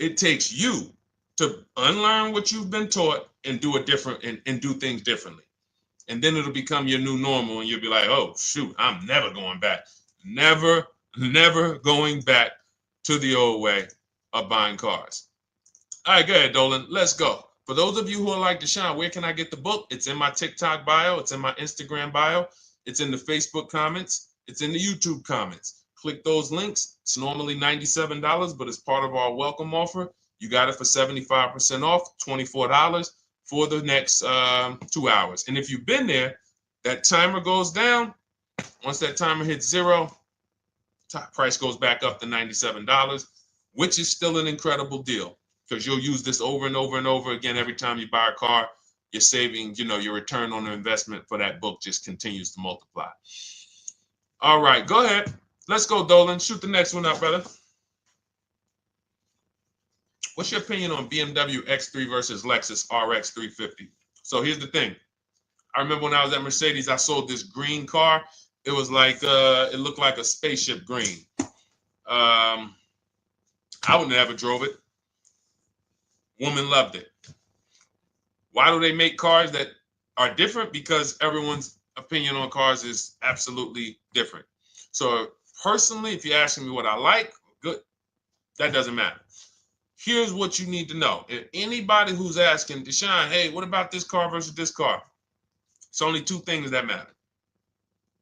It takes you to unlearn what you've been taught and do it different and do things differently. And then it'll become your new normal, and you'll be like, oh, shoot, I'm never going back. Never going back to the old way of buying cars. All right, go ahead, Dolan. Let's go. For those of you who are like Deshone, where can I get the book? It's in my TikTok bio. It's in my Instagram bio. It's in the Facebook comments. It's in the YouTube comments. Click those links. It's normally $97, but it's part of our welcome offer. You got it for 75% off, $24 for the next 2 hours. And if you've been there, that timer goes down. Once that timer hits 0, top price goes back up to $97, which is still an incredible deal because you'll use this over and over and over again every time you buy a car. You're saving, your return on the investment for that book just continues to multiply. All right, go ahead. Let's go, Dolan. Shoot the next one up, brother. What's your opinion on BMW X3 versus Lexus RX 350? So here's the thing. I remember when I was at Mercedes, I sold this green car. It was like, it looked like a spaceship green. I would never drove it. Woman loved it. Why do they make cars that are different? Because everyone's opinion on cars is absolutely different. So personally, if you're asking me what I like, good, that doesn't matter. Here's what you need to know. If anybody who's asking, Deshone, hey, what about this car versus this car? It's only two things that matter.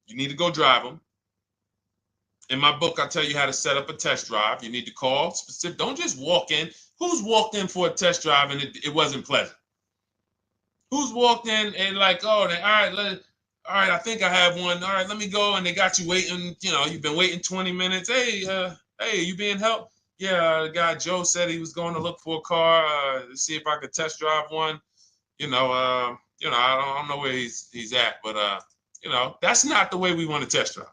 You need to go drive them. In my book, I tell you how to set up a test drive. You need to call specific. Don't just walk in. Who's walked in for a test drive and it wasn't pleasant? Who's walked in and like, oh, all right, I think I have one. All right, let me go. And they got you waiting. You've been waiting 20 minutes. Hey, you being helped? Yeah, the guy Joe said he was going to look for a car to see if I could test drive one. I don't know where he's at, but that's not the way we want to test drive.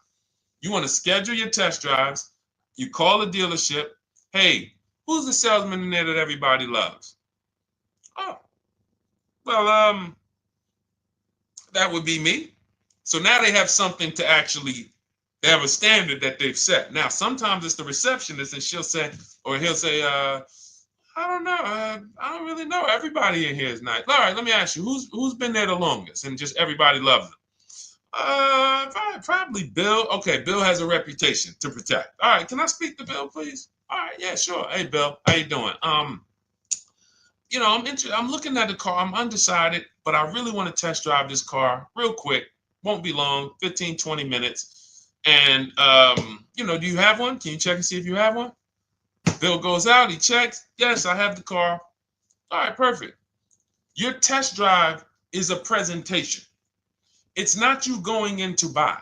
You want to schedule your test drives. You call the dealership. Hey, who's the salesman in there that everybody loves? Oh, well, that would be me. So now they have something to actually, they have a standard that they've set. Now, sometimes it's the receptionist and he'll say, I don't know. I don't really know. Everybody in here is nice. All right, let me ask you, who's been there the longest? And just everybody loves them. Probably Bill. Okay, Bill has a reputation to protect. All right, can I speak to Bill, please? All right, yeah, sure. Hey, Bill, how you doing? I'm looking at the car. I'm undecided, but I really want to test drive this car real quick. Won't be long, 15, 20 minutes. And do you have one? Can you check and see if you have one? Bill goes out, he checks. Yes, I have the car. All right, perfect. Your test drive is a presentation. It's not you going in to buy.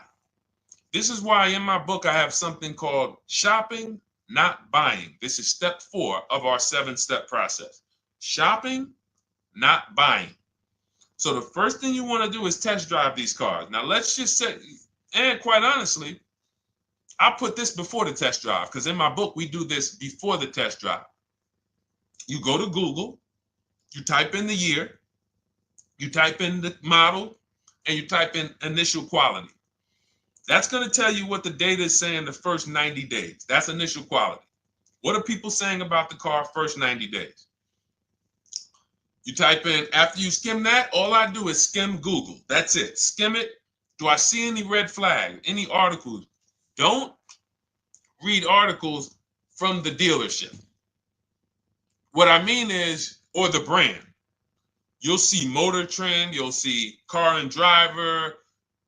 This is why in my book I have something called shopping, not buying. This is step 4 of our 7-step process. Shopping, not buying. So the first thing you want to do is test drive these cars. Now let's just say, and quite honestly, I put this before the test drive because in my book we do this before the test drive. You go to Google, you type in the year, you type in the model, and you type in initial quality. That's going to tell you what the data is saying the first 90 days. That's initial quality. What are people saying about the car first 90 days? You type in, after you skim that, all I do is skim Google. That's it. Skim it. Do I see any red flags, any articles? Don't read articles from the dealership. What I mean is, or the brand. You'll see Motor Trend, you'll see Car and Driver,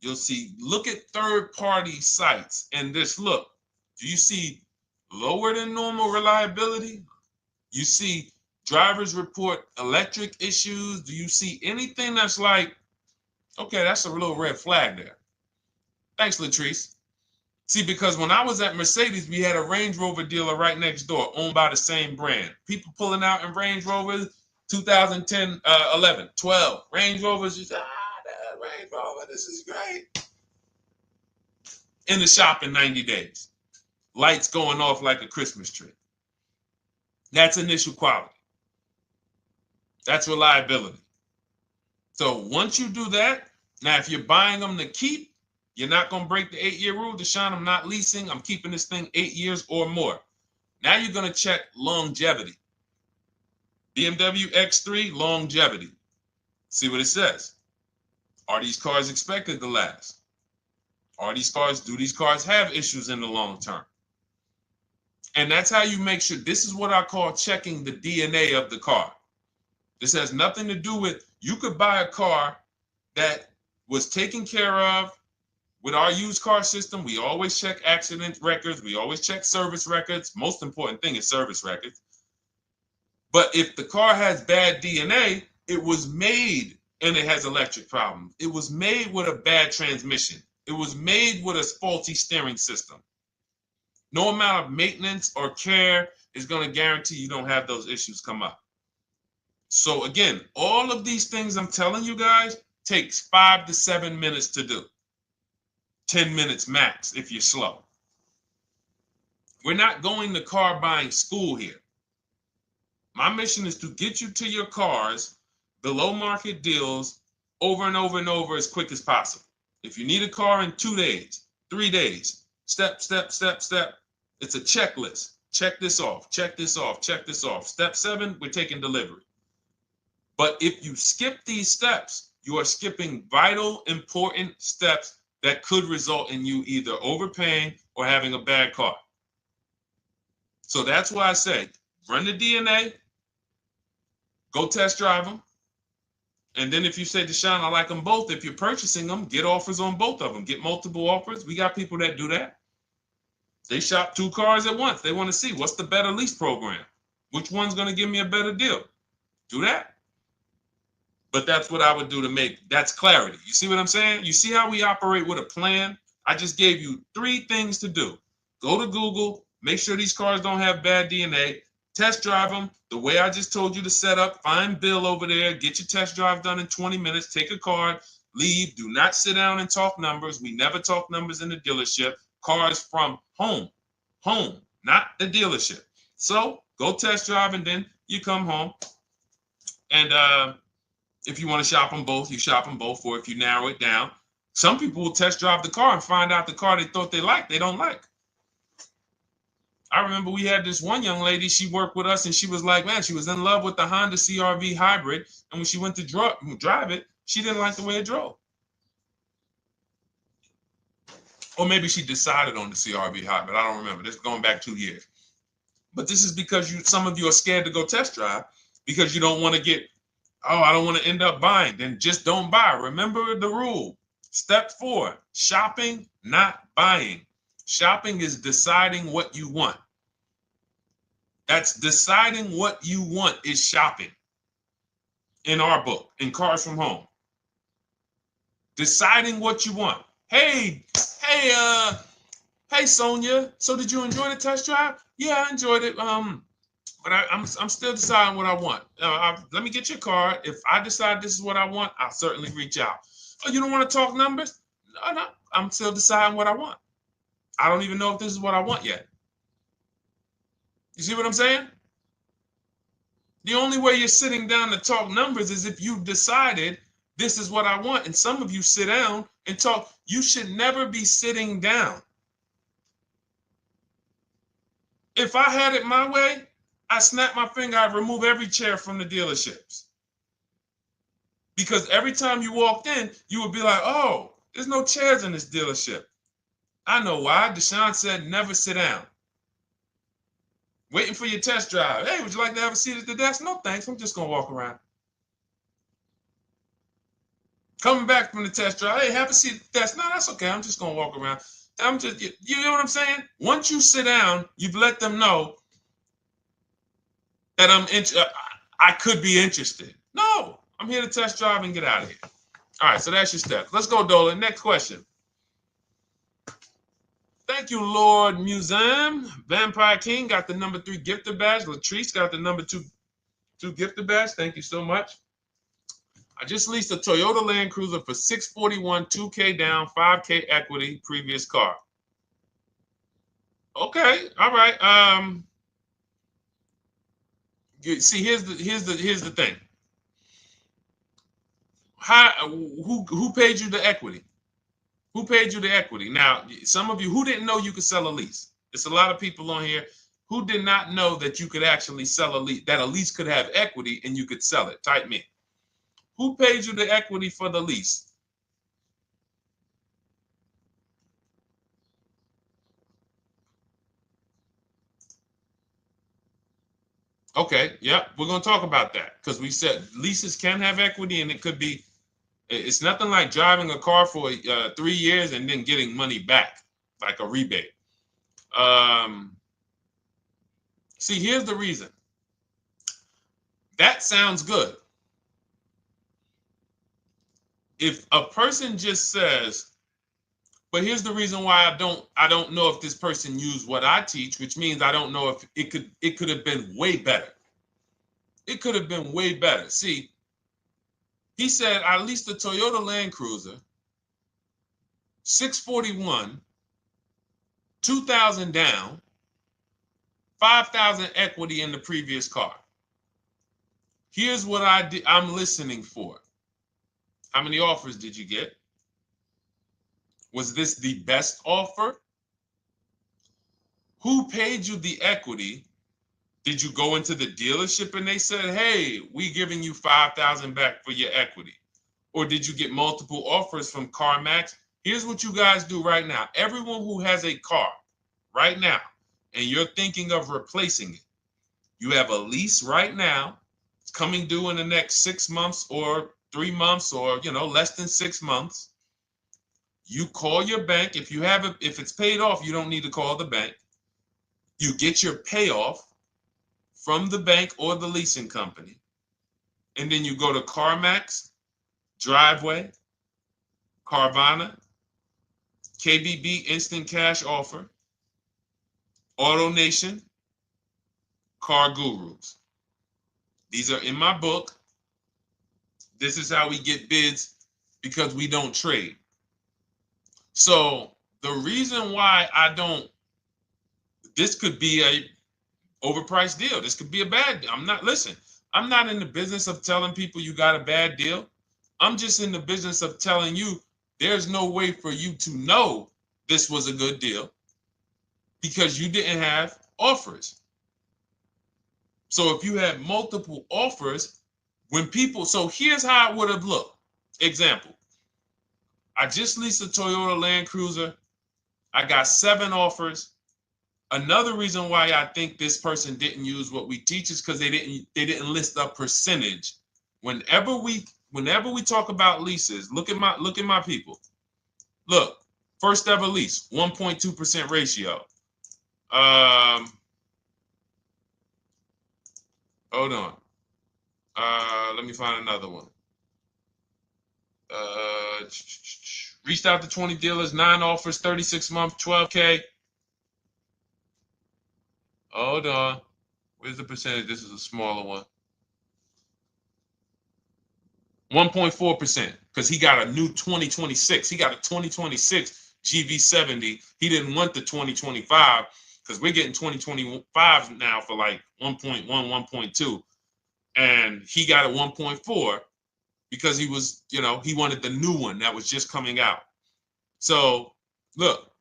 look at third-party sites and just look. Do you see lower than normal reliability? You see drivers report electric issues? Do you see anything that's like, okay, that's a little red flag there? Thanks, Latrice. See, because when I was at Mercedes, we had a Range Rover dealer right next door owned by the same brand. People pulling out in Range Rovers, 2010, 11, 12. Range Rovers, just, that Range Rover, this is great. In the shop in 90 days. Lights going off like a Christmas tree. That's initial quality. That's reliability. So once you do that, now if you're buying them to keep, you're not going to break the 8-year rule. Deshone, I'm not leasing. I'm keeping this thing 8 years or more. Now you're going to check longevity. BMW X3, longevity. See what it says. Are these cars expected to last? Do these cars have issues in the long term? And that's how you make sure. This is what I call checking the DNA of the car. This has nothing to do with, you could buy a car that was taken care of with our used car system. We always check accident records. We always check service records. Most important thing is service records. But if the car has bad DNA, it was made and it has electric problems. It was made with a bad transmission. It was made with a faulty steering system. No amount of maintenance or care is going to guarantee you don't have those issues come up. So again, all of these things I'm telling you guys takes 5 to 7 minutes to do. 10 minutes max if you're slow. We're not going to car buying school here. My mission is to get you to your cars below market deals over and over and over as quick as possible. If you need a car in 2 days, 3 days, step, step, step, step. It's a checklist. Check this off, check this off, check this off. Step 7, we're taking delivery. But if you skip these steps, you are skipping vital, important steps that could result in you either overpaying or having a bad car. So that's why I say, run the DNA, go test drive them. And then if you say, Deshone, I like them both, if you're purchasing them, get offers on both of them. Get multiple offers. We got people that do that. They shop 2 cars at once. They want to see what's the better lease program. Which one's going to give me a better deal? Do that. But that's what I would do to make, that's clarity. You see what I'm saying? You see how we operate with a plan? I just gave you 3 things to do. Go to Google, make sure these cars don't have bad DNA, test drive them the way I just told you to set up, find Bill over there, get your test drive done in 20 minutes, take a card, leave, do not sit down and talk numbers. We never talk numbers in the dealership. Cars from home, not the dealership. So go test drive and then you come home. And if you want to shop them both, you shop them both. Or if you narrow it down, some people will test drive the car and find out the car they thought they liked, they don't like. I remember we had this one young lady, she worked with us and she was like, man, she was in love with the Honda CR-V hybrid. And when she went to drive it, she didn't like the way it drove. Or maybe she decided on the CR-V hybrid. I don't remember. This is going back 2 years. But this is because some of you are scared to go test drive because you don't want to get, oh, I don't want to end up buying. Then just don't buy. Remember the rule. Step 4, shopping, not buying. Shopping is deciding what you want. That's deciding what you want is shopping in our book, in Cars from Home. Deciding what you want. Hey, Sonia. So did you enjoy the test drive? Yeah, I enjoyed it. But I'm still deciding what I want. Let me get your card. If I decide this is what I want, I'll certainly reach out. Oh, you don't want to talk numbers? No, I'm still deciding what I want. I don't even know if this is what I want yet. You see what I'm saying? The only way you're sitting down to talk numbers is if you've decided this is what I want. And some of you sit down and talk. You should never be sitting down. If I had it my way, I snap my finger, I'd remove every chair from the dealerships. Because every time you walked in, you would be like, oh, there's no chairs in this dealership. I know why. Deshone said never sit down. Waiting for your test drive. Hey, would you like to have a seat at the desk? No, thanks. I'm just going to walk around. Coming back from the test drive. Hey, have a seat at the desk. No, that's okay. I'm just going to walk around. You know what I'm saying? Once you sit down, you've let them know that I could be interested. No, I'm here to test drive and get out of here. All right, so that's your steps. Let's go, Dolan. Next question. Thank you, Lord Museum. Vampire King got the number 3 gifter badge. Latrice got the number 2 gifter badge. Thank you so much. I just leased a Toyota Land Cruiser for $641, $2K down, $5K equity, previous car. Okay, all right. See, here's the thing. Who paid you the equity? Who paid you the equity? Now, some of you who didn't know you could sell a lease. There's a lot of people on here who did not know that you could actually sell a lease, that a lease could have equity and you could sell it. Type me. Who paid you the equity for the lease? Okay, yep, we're going to talk about that because we said leases can have equity and it could be, it's nothing like driving a car for 3 years and then getting money back, like a rebate. See, here's the reason. That sounds good. If a person just says, But here's the reason why I don't know if this person used what I teach, which means I don't know if it could have been way better. It could have been way better. See, he said I leased a Toyota Land Cruiser, 641, 2,000 down, 5,000 equity in the previous car. Here's what I'm listening for. How many offers did you get? Was this the best offer? Who paid you the equity? Did you go into the dealership and they said, hey, we giving you 5,000 back for your equity? Or did you get multiple offers from CarMax? Here's what you guys do right now. Everyone who has a car right now, and you're thinking of replacing it, you have a lease right now. It's coming due in the next 6 months or 3 months or, less than 6 months. You call your bank. If it's paid off, you don't need to call the bank. You get your payoff from the bank or the leasing company. And then you go to CarMax, Driveway, Carvana, KBB Instant Cash Offer, AutoNation, Car Gurus. These are in my book. This is how we get bids because we don't trade. So the reason why this could be a overpriced deal. This could be a bad deal. I'm not in the business of telling people you got a bad deal. I'm just in the business of telling you there's no way for you to know this was a good deal because you didn't have offers. So if you had multiple offers, so here's how it would have looked. Example, I just leased a Toyota Land Cruiser. I got 7 offers. Another reason why I think this person didn't use what we teach is because they didn't list a percentage. Whenever we talk about leases, look at my people. Look, first ever lease, 1.2% ratio. Hold on. Let me find another one. Reached out to 20 dealers, 9 offers, 36 months, 12K. Hold on. Where's the percentage? This is a smaller one. 1.4%, because he got a new 2026. He got a 2026 GV70. He didn't want the 2025 because we're getting 2025 now for like 1.1, 1.2. And he got a 1.4 because he was, he wanted the new one that was just coming out. So look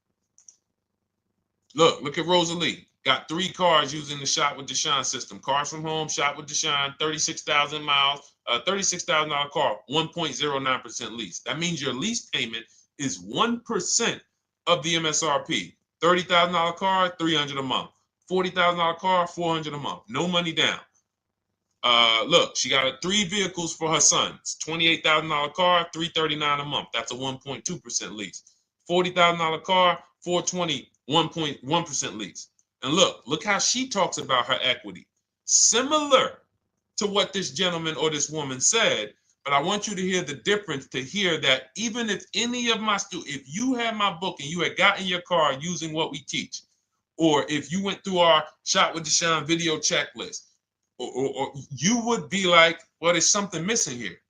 at Rosalie. Got 3 cars using the Shop with Deshone system. Cars from home, Shop with Deshone, 36,000 miles, $36,000 car, 1.09% lease. That means your lease payment is 1% of the MSRP. $30,000 car, $300 a month. $40,000 car, $400 a month. No money down. Look, she got 3 vehicles for her sons. $28,000 car, $339 a month. That's a 1.2% lease. $40,000 car, $420, 1.1% lease. And look how she talks about her equity. Similar to what this gentleman or this woman said, but I want you to hear the difference, to hear that even if any of my students, if you had my book and you had gotten your car using what we teach, or if you went through our Shop with Deshone video checklist, or you would be like, well, there's something missing here.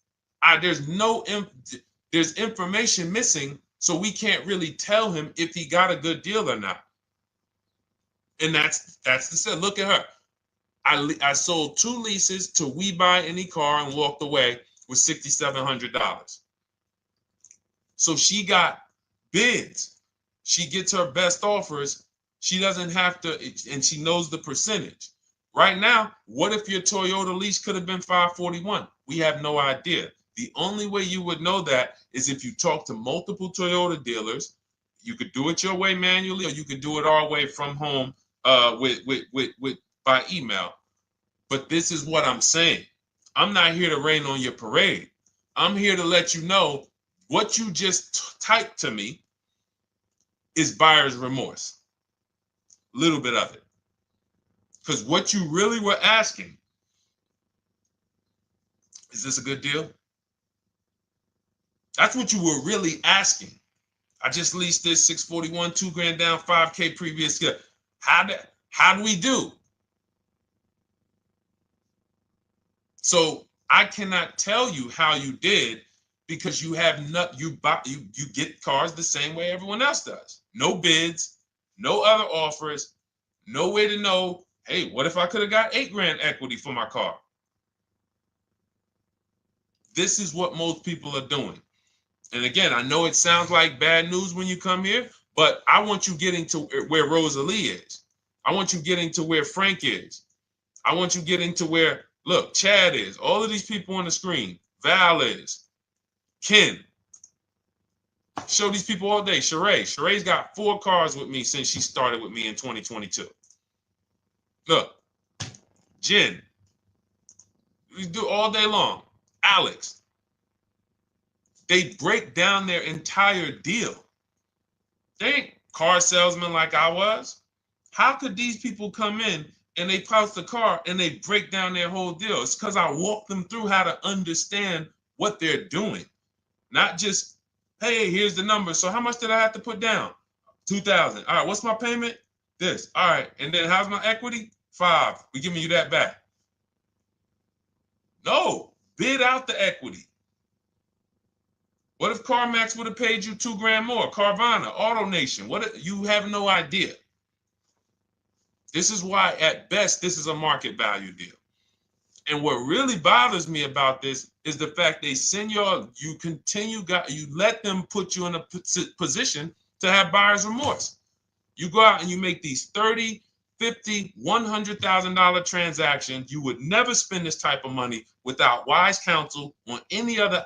There's information missing, so we can't really tell him if he got a good deal or not. And that's the set. Look at her. I sold 2 leases to We Buy Any Car and walked away with $6,700. So she got bids. She gets her best offers. She doesn't have to, and she knows the percentage. Right now, what if your Toyota lease could have been $541? We have no idea. The only way you would know that is if you talk to multiple Toyota dealers. You could do it your way manually, or you could do it our way from home by email. But this is what I'm saying. I'm not here to rain on your parade. I'm here to let you know what you just typed to me is buyer's remorse. A little bit of it. Because what you really were asking, is this a good deal? That's what you were really asking. I just leased this 641, 2 grand down, 5K previous year. How do we do? So I cannot tell you how you did because you have not you get cars the same way everyone else does. No bids, no other offers, no way to know, hey, what if I could have got 8 grand equity for my car? This is what most people are doing. And again, I know it sounds like bad news when you come here, but I want you getting to where Rosalie is. I want you getting to where Frank is. I want you getting to where, look, Chad is. All of these people on the screen. Val is. Ken. Show these people all day. Sheree. Sheree's got 4 cars with me since she started with me in 2022. Look. Jen. We do all day long. Alex. They break down their entire deal. They ain't car salesmen like I was. How could these people come in and they pounce the car and they break down their whole deal? It's because I walk them through how to understand what they're doing. Not just, hey, here's the number. So how much did I have to put down? 2,000. All right, what's my payment? This. All right, and then how's my equity? 5. We're giving you that back. No, bid out the equity. What if CarMax would have paid you 2 grand more? Carvana, AutoNation, you have no idea. This is why, at best, this is a market value deal. And what really bothers me about this is the fact they send you let them put you in a position to have buyer's remorse. You go out and you make these $30,000, $50,000, $100,000 transactions. You would never spend this type of money without wise counsel on any other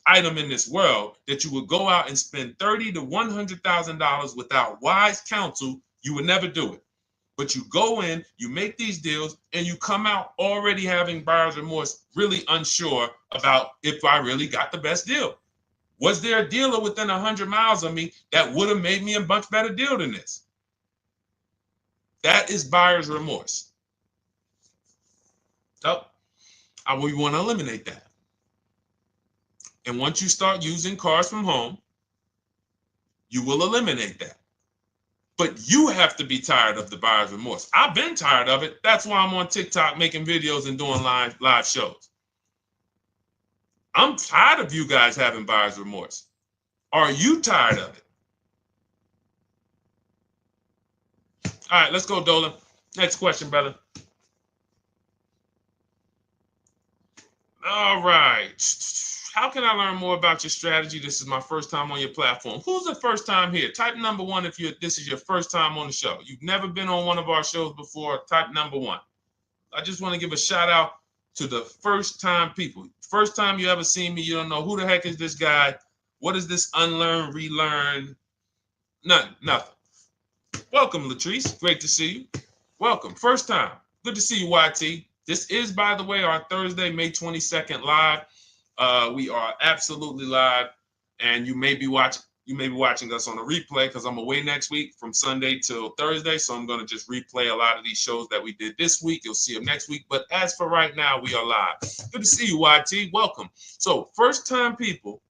item in this world. That you would go out and spend $30,000 to $100,000 without wise counsel. You would never do it. But you go in, you make these deals, and you come out already having buyer's remorse, really unsure about if I really got the best deal. Was there a dealer within 100 miles of me that would have made me a much better deal than this? That is buyer's remorse. So we want to eliminate that. And once you start using cars from home, you will eliminate that. But you have to be tired of the buyer's remorse. I've been tired of it. That's why I'm on TikTok making videos and doing live shows. I'm tired of you guys having buyer's remorse. Are you tired of it? All right, let's go, Dolan. Next question, brother. All right. How can I learn more about your strategy? This is my first time on your platform. Who's the first time here? Type number 1 if this is your first time on the show. You've never been on one of our shows before. Type number 1. I just want to give a shout out to the first time people. First time you ever seen me, you don't know who the heck is this guy. What is this unlearn, relearn? Nothing. Welcome, Latrice. Great to see you. Welcome. First time. Good to see you, YT. This is, by the way, our Thursday, May 22nd live. We are absolutely live, and you may be watching us on a replay because I'm away next week from Sunday till Thursday, so I'm going to just replay a lot of these shows that we did this week. You'll see them next week, but as for right now, we are live. Good to see you, YT. Welcome. So, first time people,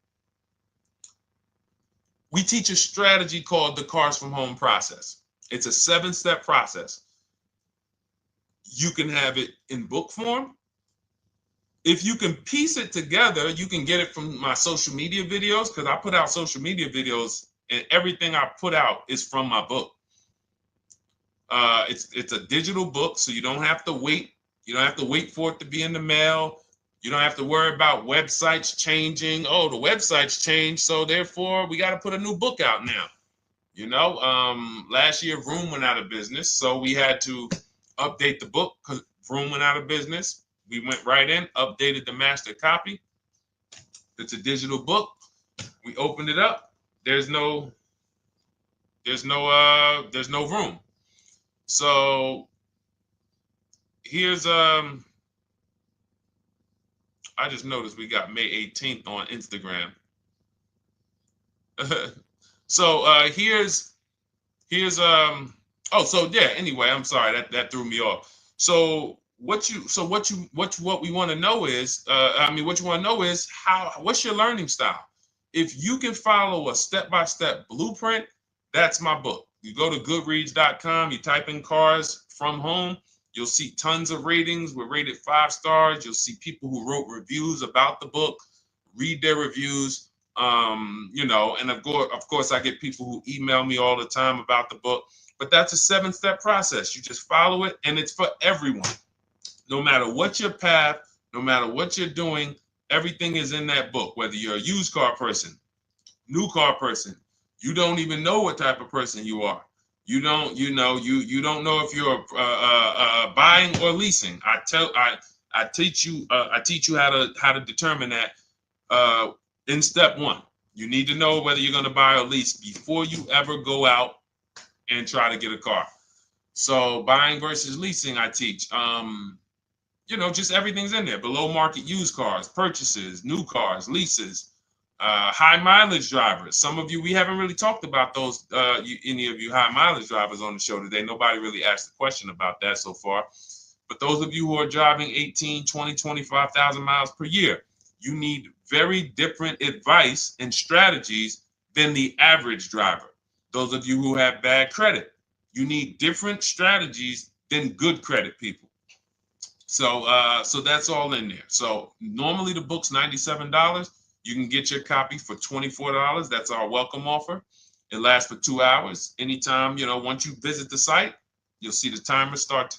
we teach a strategy called the Cars from Home process. It's a 7-step process. You can have it in book form. If you can piece it together, you can get it from my social media videos, because I put out social media videos and everything I put out is from my book. It's a digital book, so you don't have to wait. You don't have to wait for it to be in the mail. You don't have to worry about websites changing. Oh, the website's changed, so therefore we got to put a new book out now. You know, last year Vroom went out of business, so we had to update the book because Vroom went out of business. We went right in, updated the master copy. It's a digital book. We opened it up. There's no room. So here's I just noticed we got May 18th on Instagram. So here's anyway, I'm sorry that threw me off. So what we want to know is what's your learning style? If you can follow a step-by-step blueprint, that's my book. You go to goodreads.com, you type in cars from home, you'll see tons of ratings. We're rated 5 stars. You'll see people who wrote reviews about the book, read their reviews. And of course, I get people who email me all the time about the book. But that's a 7-step process. You just follow it, and it's for everyone. No matter what your path, no matter what you're doing, everything is in that book. Whether you're a used car person, new car person, you don't even know what type of person you are. You don't know if you're buying or leasing. I teach you how to determine that in step 1. You need to know whether you're going to buy or lease before you ever go out and try to get a car. So buying versus leasing, I teach. Just everything's in there. Below market used cars, purchases, new cars, leases, high mileage drivers. Some of you, we haven't really talked about those, any of you high mileage drivers on the show today. Nobody really asked a question about that so far. But those of you who are driving 18, 20, 25,000 miles per year, you need very different advice and strategies than the average driver. Those of you who have bad credit, you need different strategies than good credit people. So that's all in there. So normally the book's $97. You can get your copy for $24. That's our welcome offer. It lasts for 2 hours. Anytime, once you visit the site, you'll see the timer start to,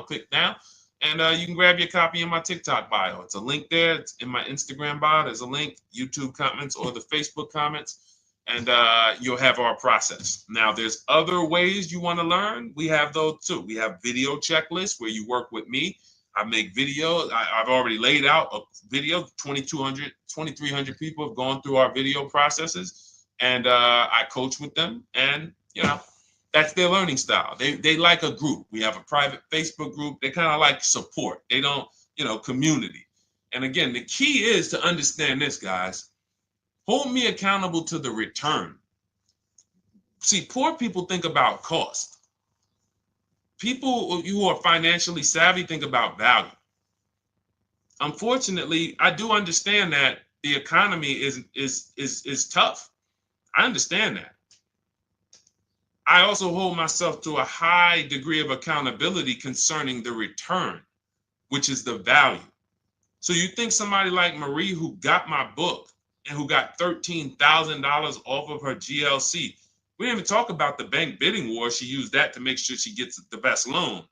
click down. And you can grab your copy in my TikTok bio. It's a link there. It's in my Instagram bio. There's a link, YouTube comments or the Facebook comments. And you'll have our process. Now, there's other ways you want to learn. We have those too. We have video checklists where you work with me. I make videos. I've already laid out a video. 2,300 people have gone through our video processes, and I coach with them. And that's their learning style. They like a group. We have a private Facebook group. They kind of like support. They don't, community. And again, the key is to understand this, guys. Hold me accountable to the return. See, poor people think about cost. People who are financially savvy think about value. Unfortunately, I do understand that the economy is tough. I understand that. I also hold myself to a high degree of accountability concerning the return, which is the value. So you think somebody like Marie, who got my book and who got $13,000 off of her GLC, we didn't even talk about the bank bidding war. She used that to make sure she gets the best loan.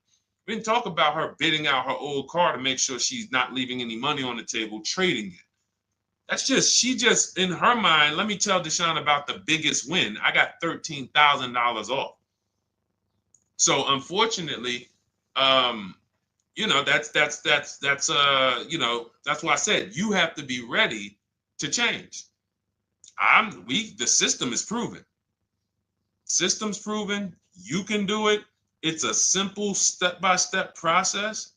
We didn't talk about her bidding out her old car to make sure she's not leaving any money on the table, trading it. She just, in her mind, let me tell Deshone about the biggest win. I got $13,000 off. So unfortunately, that's why I said you have to be ready to change. The system is proven. System's proven. You can do it. It's a simple step-by-step process.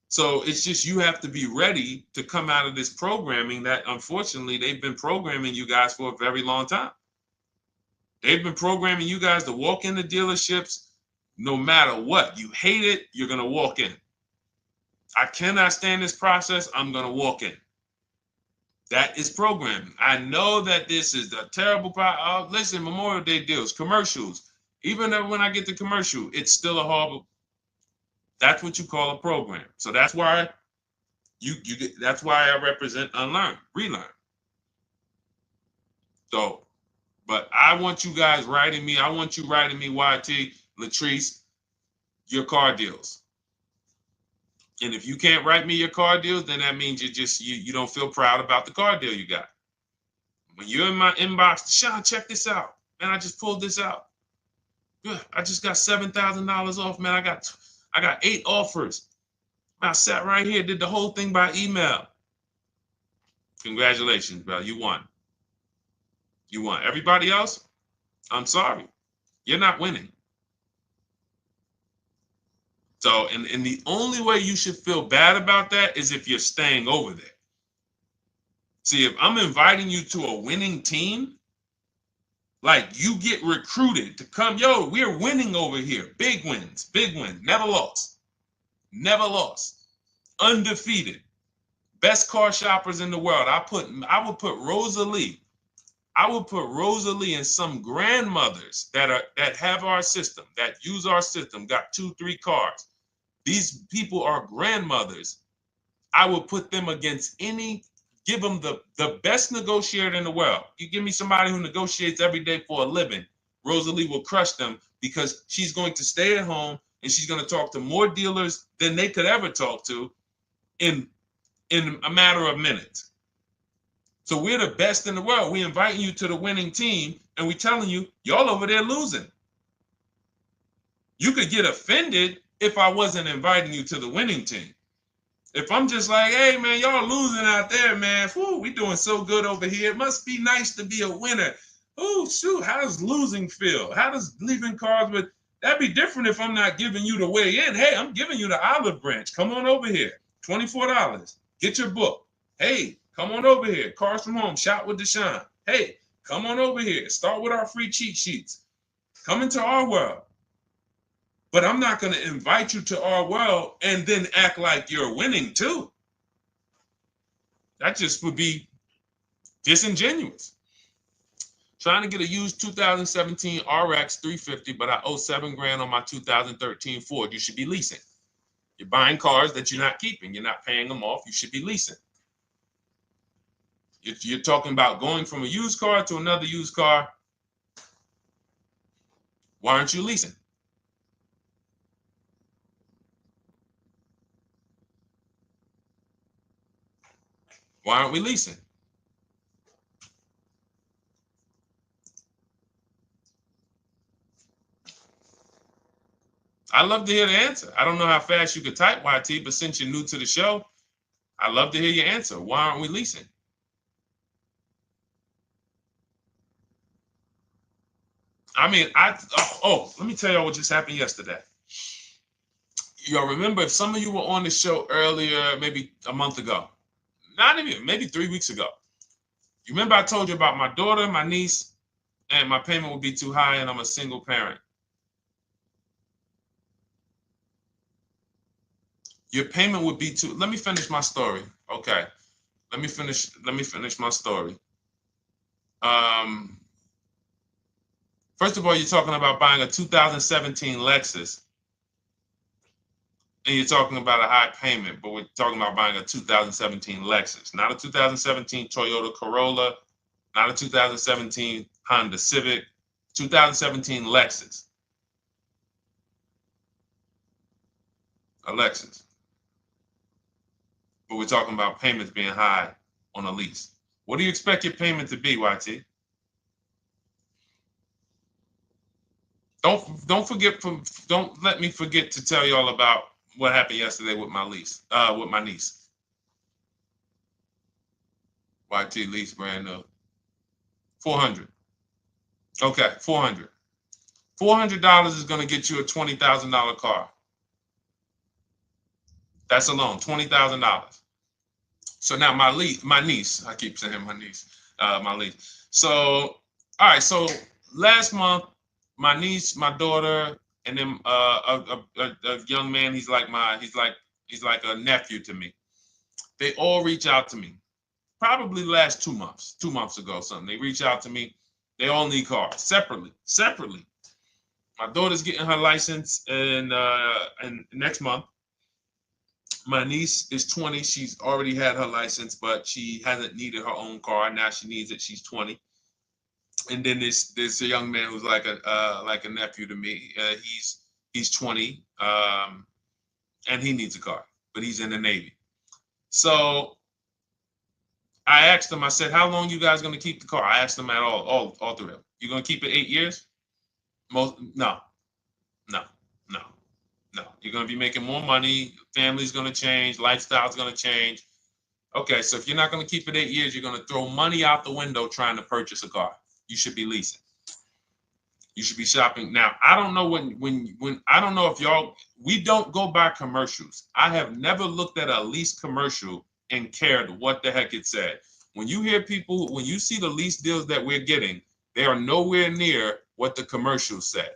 So it's just you have to be ready to come out of this programming that unfortunately they've been programming you guys for a very long time. They've been programming you guys to walk into dealerships no matter what. You hate it, you're going to walk in. I cannot stand this process, I'm going to walk in. That is programming. I know that this is the terrible part. Listen, Memorial Day deals, commercials. Even when I get the commercial, it's still a horrible. That's what you call a program. So that's why that's why I represent unlearn, relearn. So, but I want you guys writing me. I want you writing me, YT, Latrice, your car deals. And if you can't write me your car deals, then that means you don't feel proud about the car deal you got. When you're in my inbox, Deshone, check this out. Man, I just pulled this out. Good. I just got $7,000 off, man. I got 8 offers. I sat right here, did the whole thing by email. Congratulations, bro. You won. You won. Everybody else, I'm sorry. You're not winning. So, and the only way you should feel bad about that is if you're staying over there. See, if I'm inviting you to a winning team, like you get recruited to come, yo, we're winning over here. Big wins, never lost. Never lost. Undefeated. Best car shoppers in the world. I would put Rosalie I would put Rosalie and some grandmothers that have our system, that use our system, got 2-3 cars. These people are grandmothers. I would put them against give them the best negotiator in the world. You give me somebody who negotiates every day for a living, Rosalie will crush them because she's going to stay at home and she's going to talk to more dealers than they could ever talk to in a matter of minutes. So we're the best in the world. We inviting you to the winning team and we telling you, y'all over there losing. You could get offended if I wasn't inviting you to the winning team. If I'm just like, hey, man, y'all losing out there, man. Whew, we doing so good over here. It must be nice to be a winner. Oh, shoot, how does losing feel? How does leaving cars with... That'd be different if I'm not giving you the way in. Hey, I'm giving you the olive branch. Come on over here. $24. Get your book. Hey, come on over here. Cars from Home. Shop with Deshone. Hey, come on over here. Start with our free cheat sheets. Come into our world. But I'm not going to invite you to our world and then act like you're winning too. That just would be disingenuous. Trying to get a used 2017 RX 350, but I owe $7,000 on my 2013 Ford. You should be leasing. You're buying cars that you're not keeping. You're not paying them off. You should be leasing. You're talking about going from a used car to another used car. Why aren't you leasing? Why aren't we leasing? I'd love to hear the answer. I don't know how fast you could type, YT, but since you're new to the show, I'd love to hear your answer. Why aren't we leasing? I mean, let me tell y'all what just happened yesterday. Y'all remember, if some of you were on the show earlier, maybe a month ago, not even, maybe 3 weeks ago, you remember I told you about my daughter, my niece, and my payment would be too high and I'm a single parent. Your payment would be too... Let me finish my story. Okay. Let me finish my story. First of all, you're talking about buying a 2017 Lexus. And you're talking about a high payment, but we're talking about buying a 2017 Lexus, not a 2017 Toyota Corolla, not a 2017 Honda Civic, 2017 Lexus. A Lexus. But we're talking about payments being high on a lease. What do you expect your payment to be, YT? Don't let me forget to tell y'all about what happened yesterday with my niece. YT lease brand new. 400. Okay, 400. $400 is going to get you a $20,000 car. That's alone, $20,000. So now my niece, I keep saying my niece, my lease. So, all right, so last month, my niece, my daughter, and then a young man, he's like a nephew to me. They all reach out to me. Probably the last 2 months, 2 months ago, something. They reach out to me. They all need cars separately. My daughter's getting her license in next month. My niece is 20. She's already had her license, but she hasn't needed her own car. Now she needs it. She's 20. And then there's a young man who's like a nephew to me. He's 20, and he needs a car, but he's in the Navy. So I asked him. I said, "How long you guys gonna keep the car?" I asked them at all three of them. You gonna keep it 8 years? No. You're gonna be making more money. Family's gonna change. Lifestyle's gonna change. Okay, so if you're not gonna keep it 8 years, you're gonna throw money out the window trying to purchase a car. You should be leasing. You should be shopping. Now, I don't know when I don't know if we don't go by commercials. I have never looked at a lease commercial and cared what the heck it said. When you see the lease deals that we're getting, they are nowhere near what the commercial said.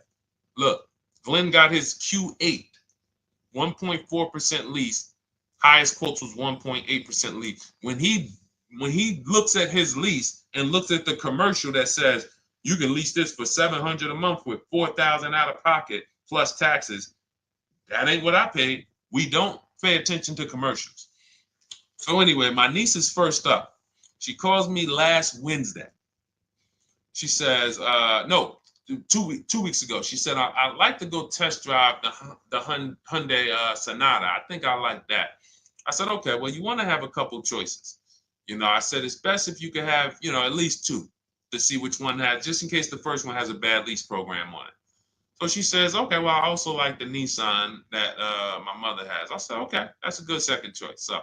Look, Glenn got his Q8, 1.4% lease. Highest quotes was 1.8% lease. When he when he looks at his lease and looks at the commercial that says you can lease this for $700 a month with $4,000 out of pocket plus taxes, that ain't what I paid. We don't pay attention to commercials. So anyway, my niece is first up. She calls me last Wednesday. She says, no, 2 weeks ago. She said, I'd like to go test drive the Hyundai Sonata. I think I like that. I said, okay, well, you want to have a couple choices. I said, it's best if you could have, at least two to see which one has, just in case the first one has a bad lease program on it. So she says, okay, well, I also like the Nissan that my mother has. I said, okay, that's a good second choice. So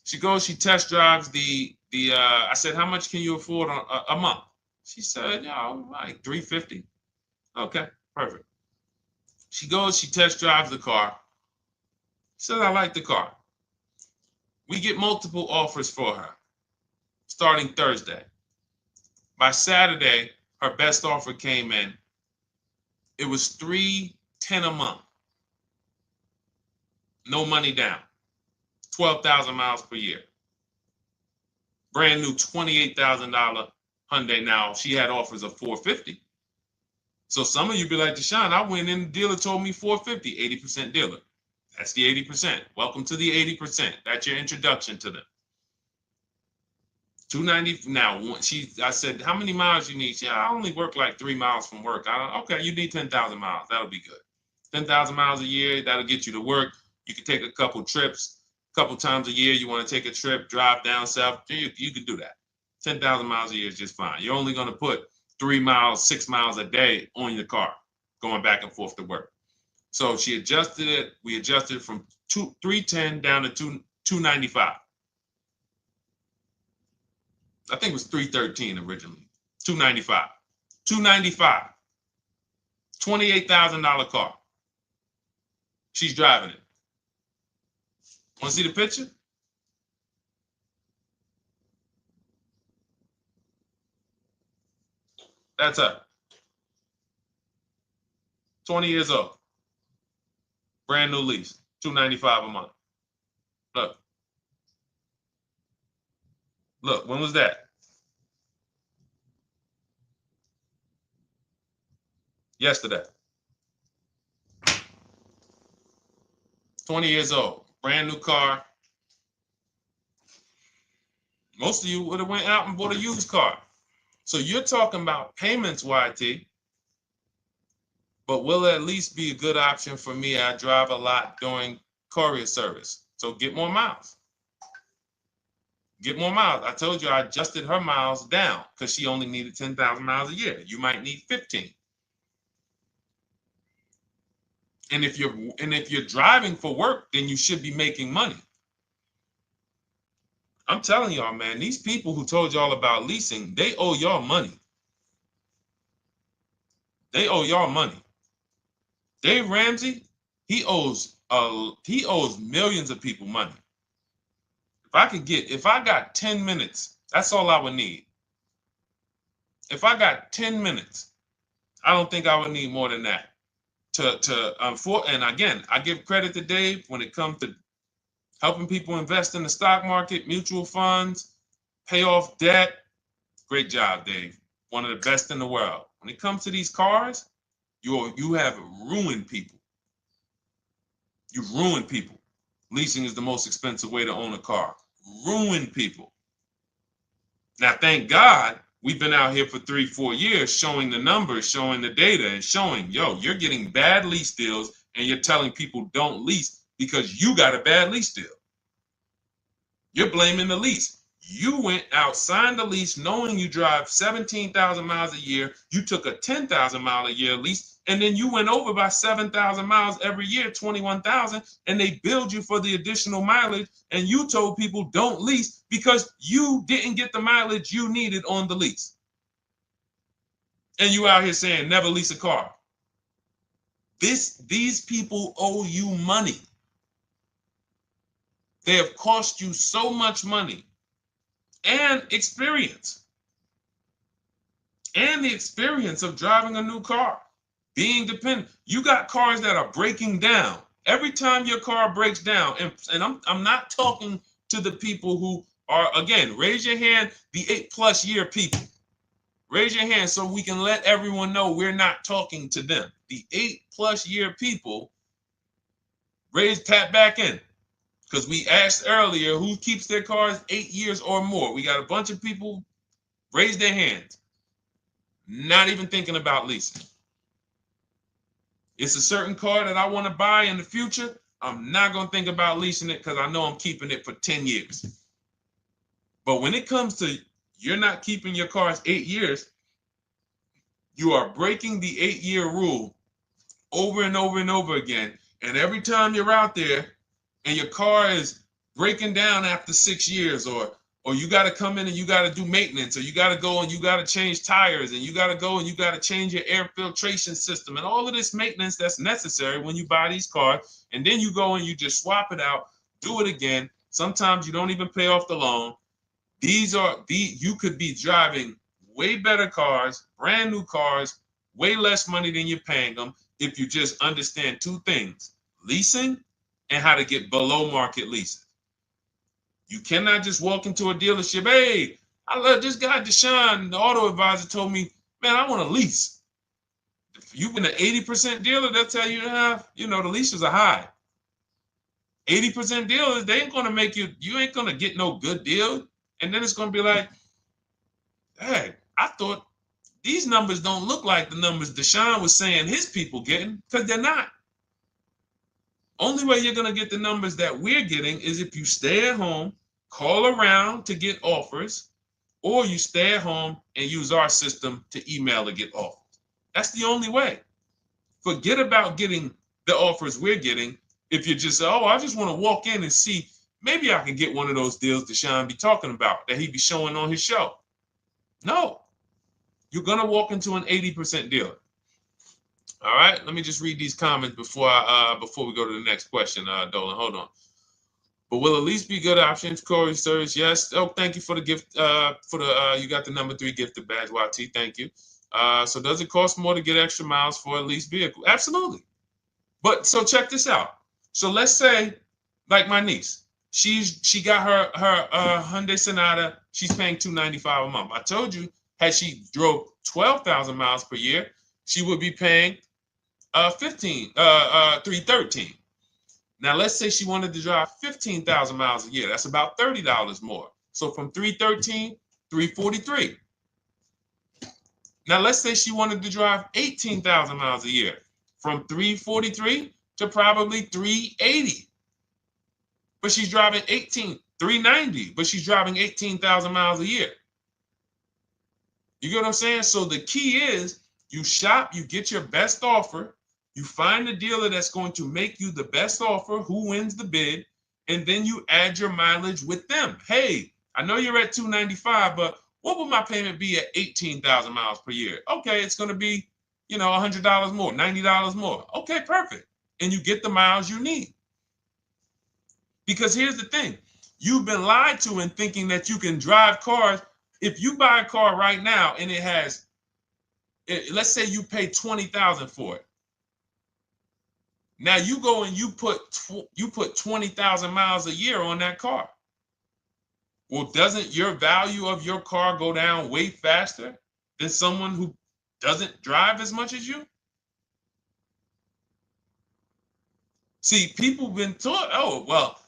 she goes, she test drives I said, how much can you afford a month? She said, like $350. Okay, perfect. She goes, she test drives the car. She said, I like the car. We get multiple offers for her starting Thursday. By Saturday, her best offer came in. It was $310 a month. No money down. 12,000 miles per year. Brand new $28,000 Hyundai. Now, she had offers of $450. So some of you be like, Deshone, I went in, the dealer told me $450, 80% dealer. That's the 80%. Welcome to the 80%. That's your introduction to them. $290. Now, I said, how many miles you need? I only work like 3 miles from work. Okay, you need 10,000 miles. That'll be good. 10,000 miles a year, that'll get you to work. You can take a couple trips, a couple times a year. You want to take a trip, drive down south. You can do that. 10,000 miles a year is just fine. You're only going to put 3 miles, 6 miles a day on your car, going back and forth to work. So she adjusted it. We adjusted it from $310 down to $295. I think it was $313 originally. $295. $295. $28,000 car. She's driving it. Want to see the picture? That's her. 20 years old. Brand new lease. $295 a month. Look. Look, when was that? Yesterday. 20 years old. Brand new car. Most of you would have went out and bought a used car. So you're talking about payments, YT. But will it at least be a good option for me? I drive a lot during courier service. So get more miles. Get more miles. I told you I adjusted her miles down because she only needed 10,000 miles a year. You might need 15. And if you're driving for work, then you should be making money. I'm telling y'all, man, these people who told y'all about leasing, they owe y'all money. They owe y'all money. Dave Ramsey, he owes millions of people money. If I got 10 minutes, that's all I would need. If I got 10 minutes, I don't think I would need more than that. And again, I give credit to Dave when it comes to helping people invest in the stock market, mutual funds, pay off debt. Great job, Dave. One of the best in the world. When it comes to these cars, you have ruined people. You've ruined people. Leasing is the most expensive way to own a car. Ruined people. Now, thank God, we've been out here for 3-4 years showing the numbers, showing the data, and showing, you're getting bad lease deals, and you're telling people don't lease because you got a bad lease deal. You're blaming the lease. You went out, signed the lease, knowing you drive 17,000 miles a year. You took a 10,000 mile a year lease, and then you went over by 7,000 miles every year, 21,000, and they billed you for the additional mileage, and you told people don't lease because you didn't get the mileage you needed on the lease. And you out here saying never lease a car. These people owe you money. They have cost you so much money and experience. And the experience of driving a new car, being dependent. You got cars that are breaking down. Every time your car breaks down, and I'm not talking to the people who Or again, raise your hand, the 8+ year people. Raise your hand so we can let everyone know we're not talking to them. The 8+ year people, tap back in. Because we asked earlier who keeps their cars 8 years or more. We got a bunch of people raise their hands. Not even thinking about leasing. It's a certain car that I want to buy in the future. I'm not going to think about leasing it because I know I'm keeping it for 10 years. But when it comes to you're not keeping your cars 8 years, you are breaking the 8-year rule over and over and over again. And every time you're out there and your car is breaking down after 6 years, or you got to come in and you got to do maintenance, or you got to go and you got to change tires, and you got to go and you got to change your air filtration system, and all of this maintenance that's necessary when you buy these cars, and then you go and you just swap it out, do it again. Sometimes you don't even pay off the loan. You could be driving way better cars, brand new cars, way less money than you're paying them if you just understand 2 things: leasing and how to get below market leases. You cannot just walk into a dealership. Hey, I love this guy, Deshone, the auto advisor, told me, man, I want a lease. If you've been an 80% dealer, they'll tell you, the leases are high. 80% dealers, they ain't going to make you ain't going to get no good deal. And then it's going to be like, hey, I thought these numbers don't look like the numbers Deshone was saying his people getting, because they're not. Only way you're going to get the numbers that we're getting is if you stay at home, call around to get offers, or you stay at home and use our system to email to get offers. That's the only way. Forget about getting the offers we're getting. If you just say, oh, I just want to walk in and see, maybe I can get one of those deals Deshone be talking about that he be showing on his show. No, you're going to walk into an 80% dealer. All right, let me just read these comments before we go to the next question, Dolan. Hold on. But will at least be good options, Corey Sturge? Yes. Oh, thank you for the gift. You got the number 3 gifted badge, YT. Thank you. So does it cost more to get extra miles for a leased vehicle? Absolutely. But so check this out. So let's say, like my niece, she got her Hyundai Sonata. She's paying $295 a month. I told you, had she drove 12,000 miles per year, she would be paying $313. Now let's say she wanted to drive 15,000 miles a year. That's about $30 more. So from $313, $343. Now let's say she wanted to drive 18,000 miles a year. From $343 to probably $380. But she's driving $390, but she's driving 18,000 miles a year. You get what I'm saying? So the key is you shop, you get your best offer, you find the dealer that's going to make you the best offer, who wins the bid, and then you add your mileage with them. Hey, I know you're at $295, but what would my payment be at 18,000 miles per year? Okay, it's going to be, $100 more, $90 more. Okay, perfect. And you get the miles you need. Because here's the thing. You've been lied to in thinking that you can drive cars. If you buy a car right now and it has, let's say you pay $20,000 for it. Now you go and you put 20,000 miles a year on that car. Well, doesn't your value of your car go down way faster than someone who doesn't drive as much as you? See, people have been taught, oh, well,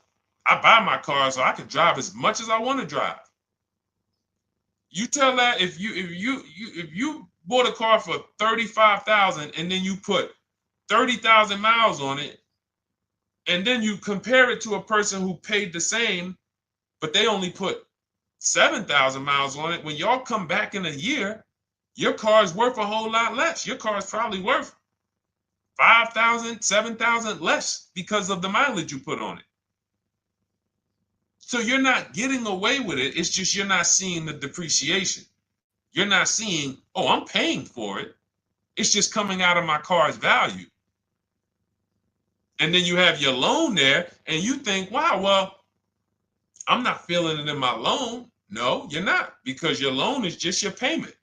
I buy my car so I can drive as much as I want to drive. You tell that if you bought a car for $35,000 and then you put 30,000 miles on it, and then you compare it to a person who paid the same, but they only put 7,000 miles on it. When y'all come back in a year, your car is worth a whole lot less. Your car is probably worth 5,000, 7,000 less because of the mileage you put on it. So you're not getting away with it. It's just you're not seeing the depreciation. You're not seeing, oh, I'm paying for it. It's just coming out of my car's value. And then you have your loan there and you think, wow, well, I'm not feeling it in my loan. No, you're not, because your loan is just your payment.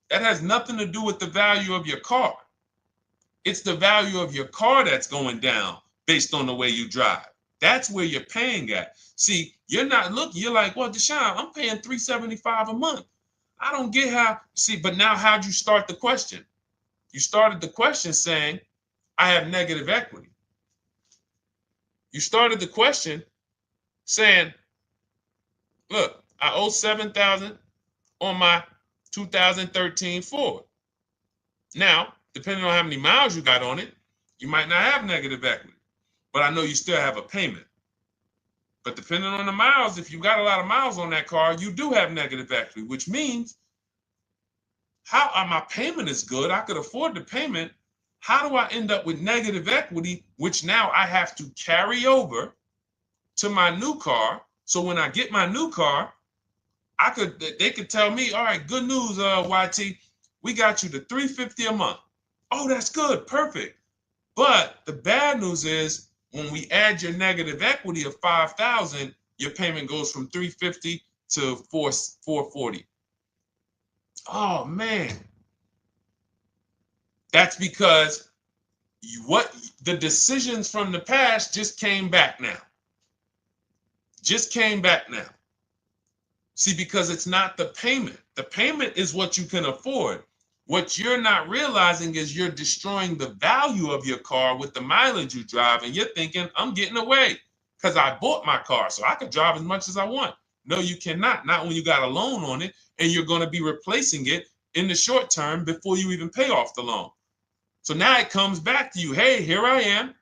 That has nothing to do with the value of your car. It's the value of your car that's going down based on the way you drive. That's where you're paying at. See, you're not looking, you're like, well, Deshone, I'm paying $375 a month. I don't get how, see, but now how'd you start the question? You started the question saying, I have negative equity. You started the question saying, look, I owe $7,000 on my 2013 Ford. Now, depending on how many miles you got on it, you might not have negative equity, but I know you still have a payment. But depending on the miles, if you got a lot of miles on that car, you do have negative equity, which means my payment is good. I could afford the payment. How do I end up with negative equity, which now I have to carry over to my new car? So when I get my new car, they could tell me, all right, good news, YT, we got you to $350 a month. Oh, that's good, perfect. But the bad news is when we add your negative equity of $5,000, your payment goes from $350 to $440. Oh man, that's because the decisions from the past just came back now. Just came back now. See, because it's not the payment. The payment is what you can afford. What you're not realizing is you're destroying the value of your car with the mileage you drive, and you're thinking, I'm getting away because I bought my car so I could drive as much as I want. No, you cannot. Not when you got a loan on it, and you're going to be replacing it in the short term before you even pay off the loan. So now it comes back to you. Hey, here I am.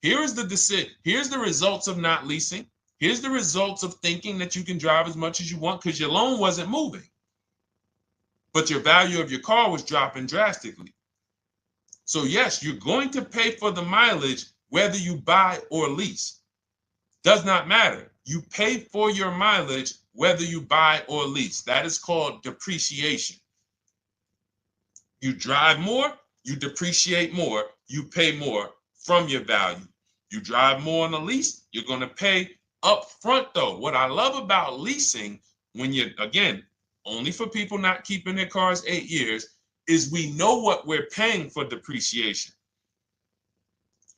Here is the decision. Here's the results of not leasing. Here's the results of thinking that you can drive as much as you want because your loan wasn't moving. But your value of your car was dropping drastically. So yes, you're going to pay for the mileage whether you buy or lease. Does not matter. You pay for your mileage whether you buy or lease. That is called depreciation. You drive more, you depreciate more, you pay more from your value. You drive more on a lease, you're going to pay up front though. What I love about leasing, when you're, again, only for people not keeping their cars 8 years, is we know what we're paying for depreciation.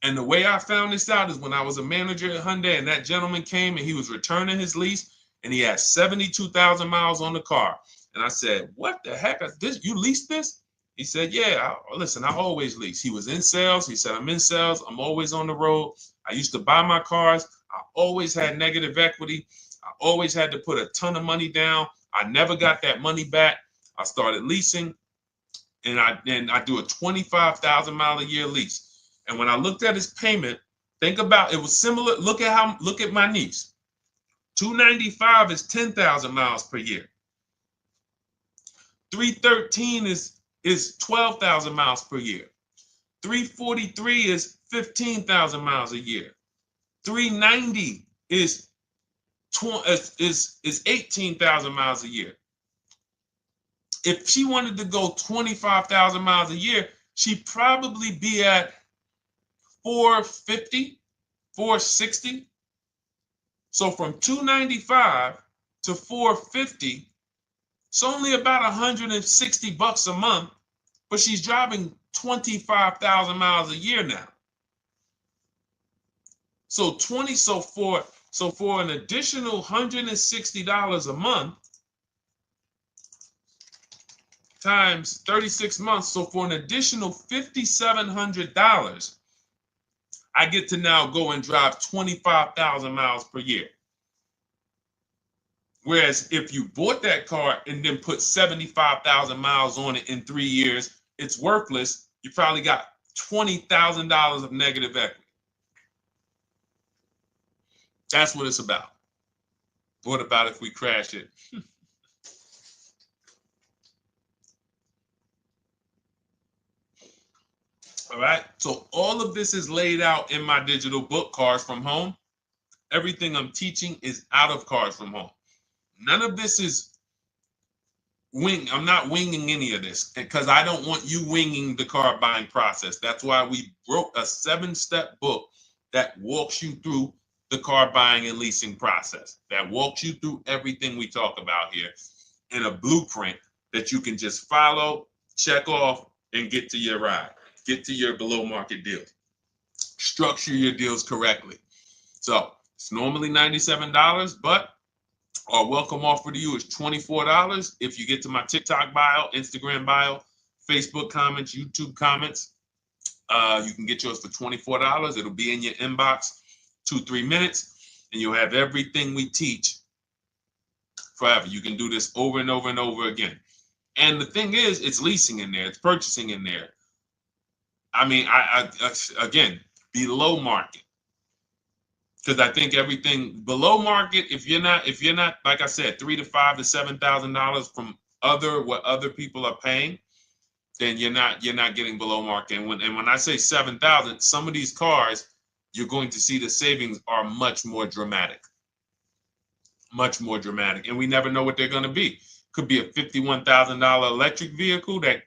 And the way I found this out is when I was a manager at Hyundai and that gentleman came and he was returning his lease and he had 72,000 miles on the car. And I said, what the heck is this? You leased this? He said, yeah, listen, I always lease. He was in sales. He said, I'm in sales. I'm always on the road. I used to buy my cars. I always had negative equity. I always had to put a ton of money down. I never got that money back. I started leasing, and I do a 25,000 mile a year lease. And when I looked at his payment, think about it was similar. Look at my niece. 295 is 10,000 miles per year. 313 is 12,000 miles per year. 343 is 15,000 miles a year. 390 is 18,000 miles a year. If she wanted to go 25,000 miles a year, she'd probably be at 450, 460. So from 295 to 450, it's only about 160 bucks a month, but she's driving 25,000 miles a year now. So for an additional $160 a month times 36 months, so for an additional $5,700, I get to now go and drive 25,000 miles per year. Whereas if you bought that car and then put 75,000 miles on it in 3 years, it's worthless. You probably got $20,000 of negative equity. That's what it's about. What about if we crash it? All right. So all of this is laid out in my digital book, Cars from Home. Everything I'm teaching is out of Cars from Home. None of this is I'm not winging any of this because I don't want you winging the car buying process. That's why we wrote a 7-step book that walks you through the car buying and leasing process, that walks you through everything we talk about here in a blueprint that you can just follow, check off, and get to your ride, get to your below market deal. Structure your deals correctly. So it's normally $97, but our welcome offer to you is $24 if you get to my TikTok bio, Instagram bio, Facebook comments, YouTube comments. You can get yours for $24. It'll be in your inbox 2-3 minutes, and you'll have everything we teach forever. You can do this over and over and over again. And the thing is, it's leasing in there, it's purchasing in there. I mean, I again, below market. Because I think everything below market, if you're not, like I said, $3,000 to $5,000 to $7,000 from what other people are paying, then you're not getting below market. And when I say 7,000, some of these cars, you're going to see the savings are much more dramatic. Much more dramatic. And we never know what they're going to be. Could be a $51,000 electric vehicle that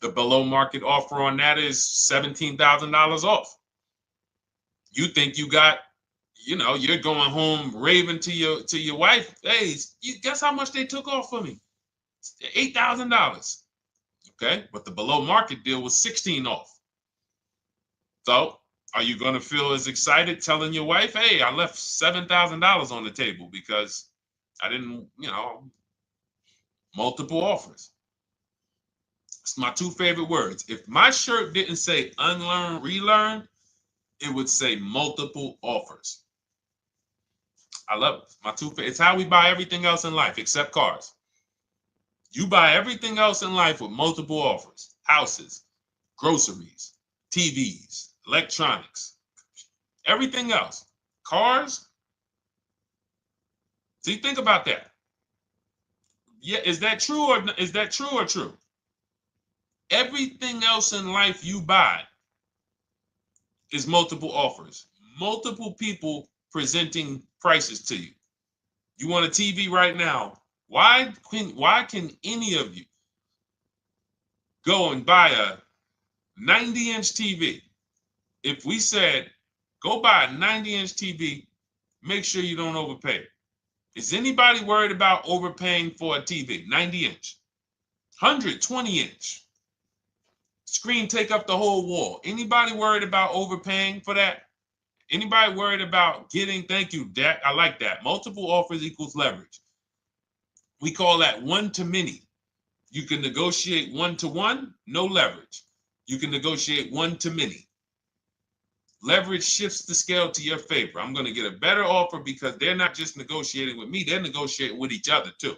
the below market offer on that is $17,000 off. You think you got, you're going home raving to your wife. Hey, you guess how much they took off for me? $8,000. Okay, but the below market deal was 16 off. So are you going to feel as excited telling your wife, hey, I left $7,000 on the table because I didn't, multiple offers. It's my two favorite words. If my shirt didn't say unlearn, relearn, it would say multiple offers. I love it. My two favorite. It's how we buy everything else in life except cars. You buy everything else in life with multiple offers. Houses, groceries, TVs, electronics, everything else. Cars. See, think about that. Yeah, is that true or true? Everything else in life you buy is multiple offers. Multiple people presenting prices to you. You want a TV right now. Why can any of you go and buy a 90-inch TV? If we said, go buy a 90-inch TV, make sure you don't overpay. Is anybody worried about overpaying for a TV? 90-inch, 120-inch. Screen take up the whole wall. Anybody worried about overpaying for that? Anybody worried about getting, thank you, Dak, I like that. Multiple offers equals leverage. We call that one-to-many. You can negotiate one-to-one, no leverage. You can negotiate one-to-many. Leverage shifts the scale to your favor. I'm going to get a better offer because they're not just negotiating with me, they're negotiating with each other too.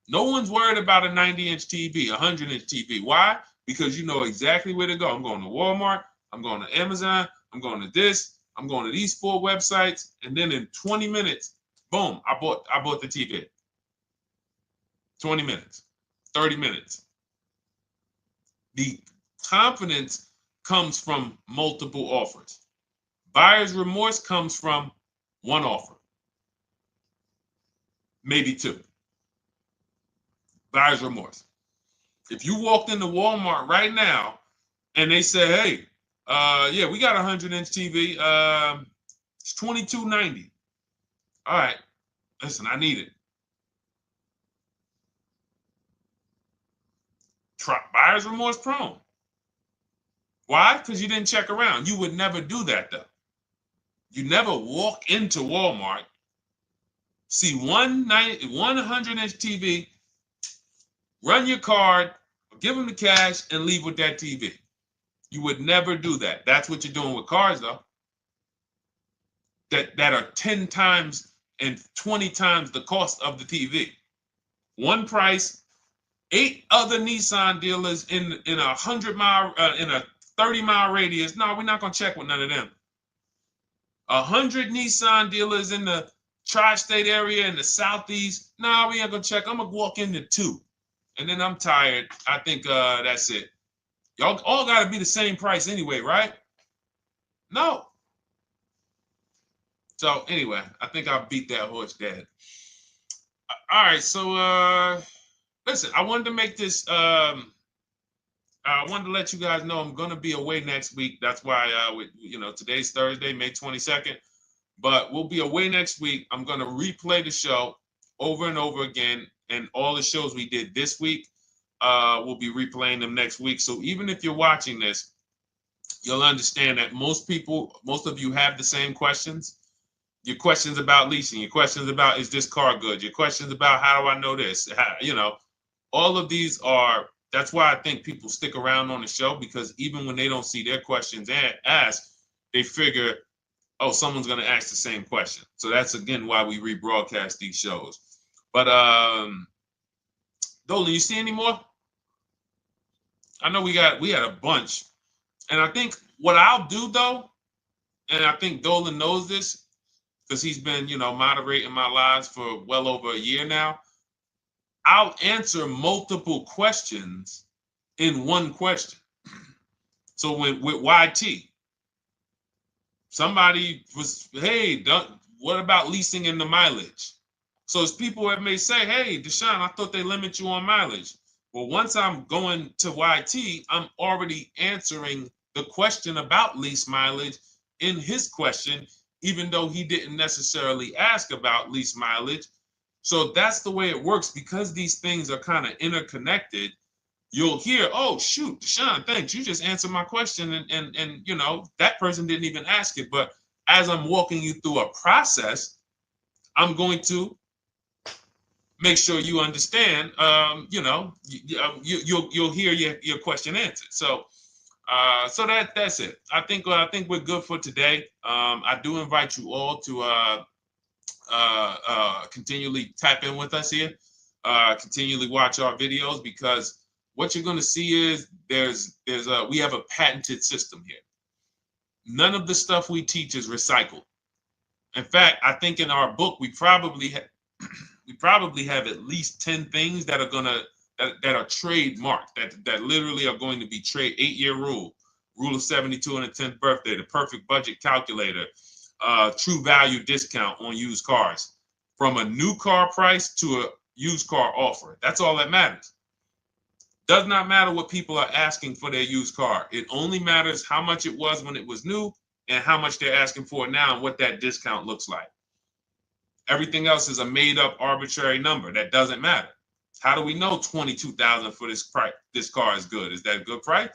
No one's worried about a 90-inch TV, a 100-inch TV. Why? Because you know exactly where to go. I'm going to Walmart, I'm going to Amazon, I'm going to this, I'm going to these 4 websites, and then in 20 minutes, boom, I bought the TV. 20 minutes, 30 minutes. The confidence comes from multiple offers. Buyer's remorse comes from one offer, maybe 2. Buyer's remorse. If you walked into Walmart right now and they say, hey, yeah, we got a 100-inch TV. It's $22.90. All right, listen, I need it. Buyer's remorse prone. Why? Because you didn't check around. You would never do that, though. You never walk into Walmart, see one 100-inch TV, run your card, give them the cash, and leave with that TV. You would never do that. That's what you're doing with cars, though. That are 10 times and 20 times the cost of the TV. One price, 8 other Nissan dealers in a 100-mile, in a 30-mile radius. No, we're not gonna check with none of them. 100 Nissan dealers in the tri-state area in the southeast. No, we ain't gonna check. I'm gonna walk into 2, and then I'm tired. I think that's it. Y'all all gotta be the same price anyway, right? No. So anyway, I think I beat that horse dead. All right, so listen, I wanted to make this. I wanted to let you guys know I'm gonna be away next week. That's why, today's Thursday, May 22nd, but we'll be away next week. I'm gonna replay the show over and over again, and all the shows we did this week, we'll be replaying them next week. So even if you're watching this, you'll understand that most of you have the same questions. Your questions about leasing, your questions about, is this car good? Your questions about, how do I know this? All of these are, that's why I think people stick around on the show, because even when they don't see their questions asked, they figure, oh, someone's going to ask the same question. So that's, again, why we rebroadcast these shows. But Dolan, you see any more? I know we had a bunch. And I think what I'll do, though, and I think Dolan knows this because he's been, moderating my lives for well over a year now, I'll answer multiple questions in one question. So with YT, somebody was, hey, what about leasing in the mileage? So as people that may say, hey, Deshone, I thought they limit you on mileage. Well, once I'm going to YT, I'm already answering the question about lease mileage in his question, even though he didn't necessarily ask about lease mileage. So that's the way it works. Because these things are kind of interconnected, you'll hear, oh, shoot, Deshone, thanks. You just answered my question. And that person didn't even ask it. But as I'm walking you through a process, I'm going to make sure you understand, you'll hear your question answered. So that's it. I think we're good for today. I do invite you all to continually tap in with us here, continually watch our videos, because what you're going to see is we have a patented system here. None of the stuff we teach is recycled. In fact, I think in our book we probably have at least 10 things that are that are trademarked, that literally are going to be 8-year rule of 72 and the 10th birthday, the perfect budget calculator, true value discount on used cars, from a new car price to a used car offer. That's all that matters. Does not matter what people are asking for their used car. It only matters how much it was when it was new and how much they're asking for it now and what that discount looks like. Everything else is a made-up arbitrary number that doesn't matter. How do we know $22,000 for this price? This car is good. Is that a good price?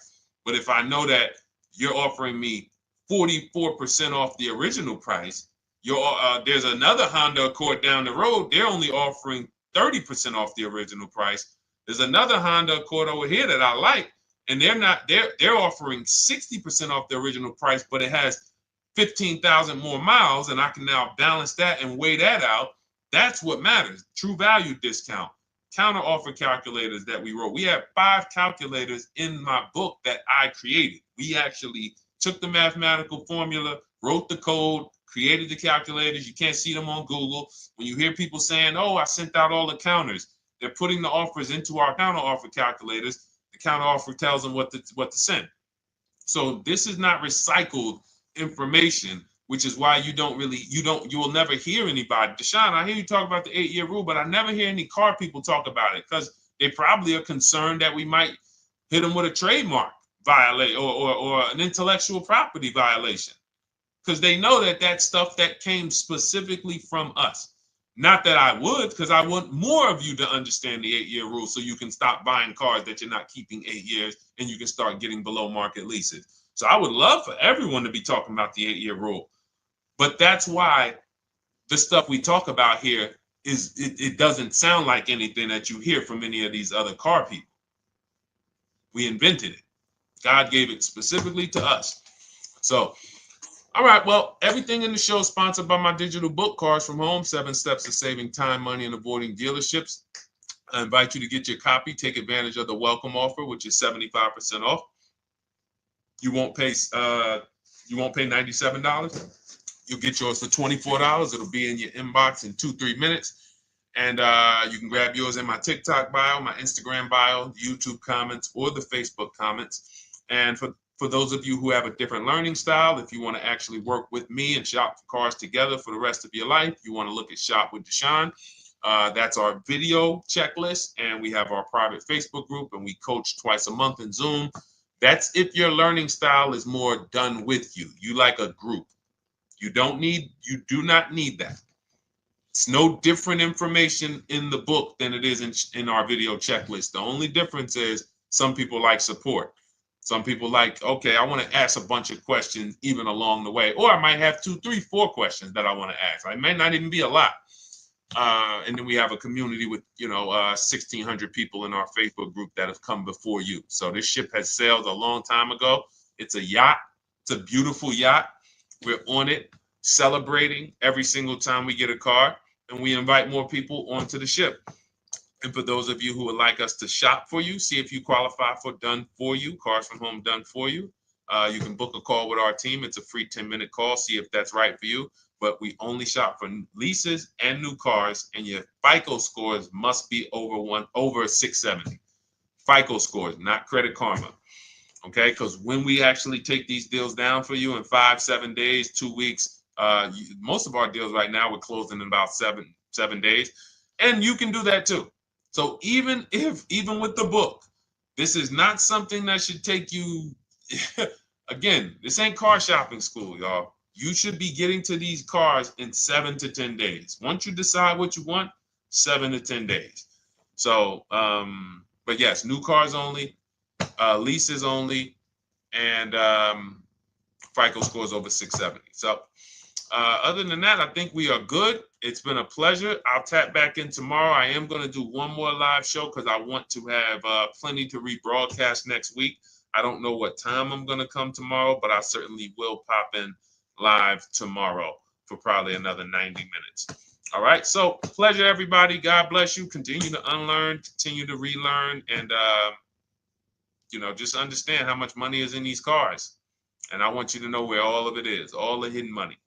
But if I know that you're offering me 44% off the original price, there's another Honda Accord down the road. They're only offering 30% off the original price. There's another Honda Accord over here that I like, and they're offering 60% off the original price, but it has 15,000 more miles, and I can now balance that and weigh that out. That's what matters. True value discount, counter offer calculators that we wrote. We have 5 calculators in my book that I created. We actually took the mathematical formula, wrote the code, created the calculators. You can't see them on Google. When you hear people saying, oh, I sent out all the counters, they're putting the offers into our counter offer calculators. The counter offer tells them what to send. So this is not recycled information, which is why you will never hear anybody. Deshone, I hear you talk about the 8-year rule, but I never hear any car people talk about it, because they probably are concerned that we might hit them with a trademark violation or an intellectual property violation, because they know that that's stuff that came specifically from us. Not that I would, because I want more of you to understand the 8-year rule, so you can stop buying cars that you're not keeping 8 years and you can start getting below market leases. So I would love for everyone to be talking about the 8-year rule. But that's why the stuff we talk about here it doesn't sound like anything that you hear from any of these other car people. We invented it. God gave it specifically to us. So, all right, well, everything in the show is sponsored by my digital book, Cars from Home, 7 Steps to Saving Time, Money, and Avoiding Dealerships. I invite you to get your copy. Take advantage of the welcome offer, which is 75% off. You won't pay $97. You'll get yours for $24. It'll be in your inbox in 2-3 minutes. And you can grab yours in my TikTok bio, my Instagram bio, YouTube comments, or the Facebook comments. And for those of you who have a different learning style, if you want to actually work with me and shop for cars together for the rest of your life, you want to look at Shop with Deshone. That's our video checklist. And we have our private Facebook group, and we coach twice a month in Zoom. That's if your learning style is more done with you. You like a group. You do not need that. It's no different information in the book than it is in our video checklist. The only difference is some people like support. Some people like, okay, I want to ask a bunch of questions even along the way, or I might have 2, 3, 4 questions that I want to ask. It may not even be a lot. And then we have a community with 1,600 people in our Facebook group that have come before you. So this ship has sailed a long time ago. It's a yacht. It's a beautiful yacht. We're on it, celebrating every single time we get a car, and we invite more people onto the ship. And for those of you who would like us to shop for you, see if you qualify for done for you, cars from home done for you. You can book a call with our team. It's a free 10-minute call. See if that's right for you. But we only shop for leases and new cars, and your FICO scores must be over 670. FICO scores, not Credit Karma. Okay, because when we actually take these deals down for you in 5, 7 days, 2 weeks, most of our deals right now we're closing in about seven days, and you can do that too. So even with the book, this is not something that should take you. Again, this ain't car shopping school, y'all. You should be getting to these cars in 7 to 10 days. Once you decide what you want, 7 to 10 days. So, but yes, new cars only, leases only, and FICO scores over 670. So other than that, I think we are good. It's been a pleasure. I'll tap back in tomorrow. I am going to do one more live show because I want to have plenty to rebroadcast next week. I don't know what time I'm going to come tomorrow, but I certainly will pop in live tomorrow for probably another 90 minutes. All right. So pleasure, everybody. God bless you. Continue to unlearn, continue to relearn, and just understand how much money is in these cars. And I want you to know where all of it is, all the hidden money.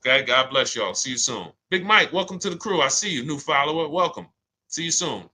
Okay, God bless y'all. See you soon. Big Mike, welcome to the crew. I see you, new follower. Welcome. See you soon.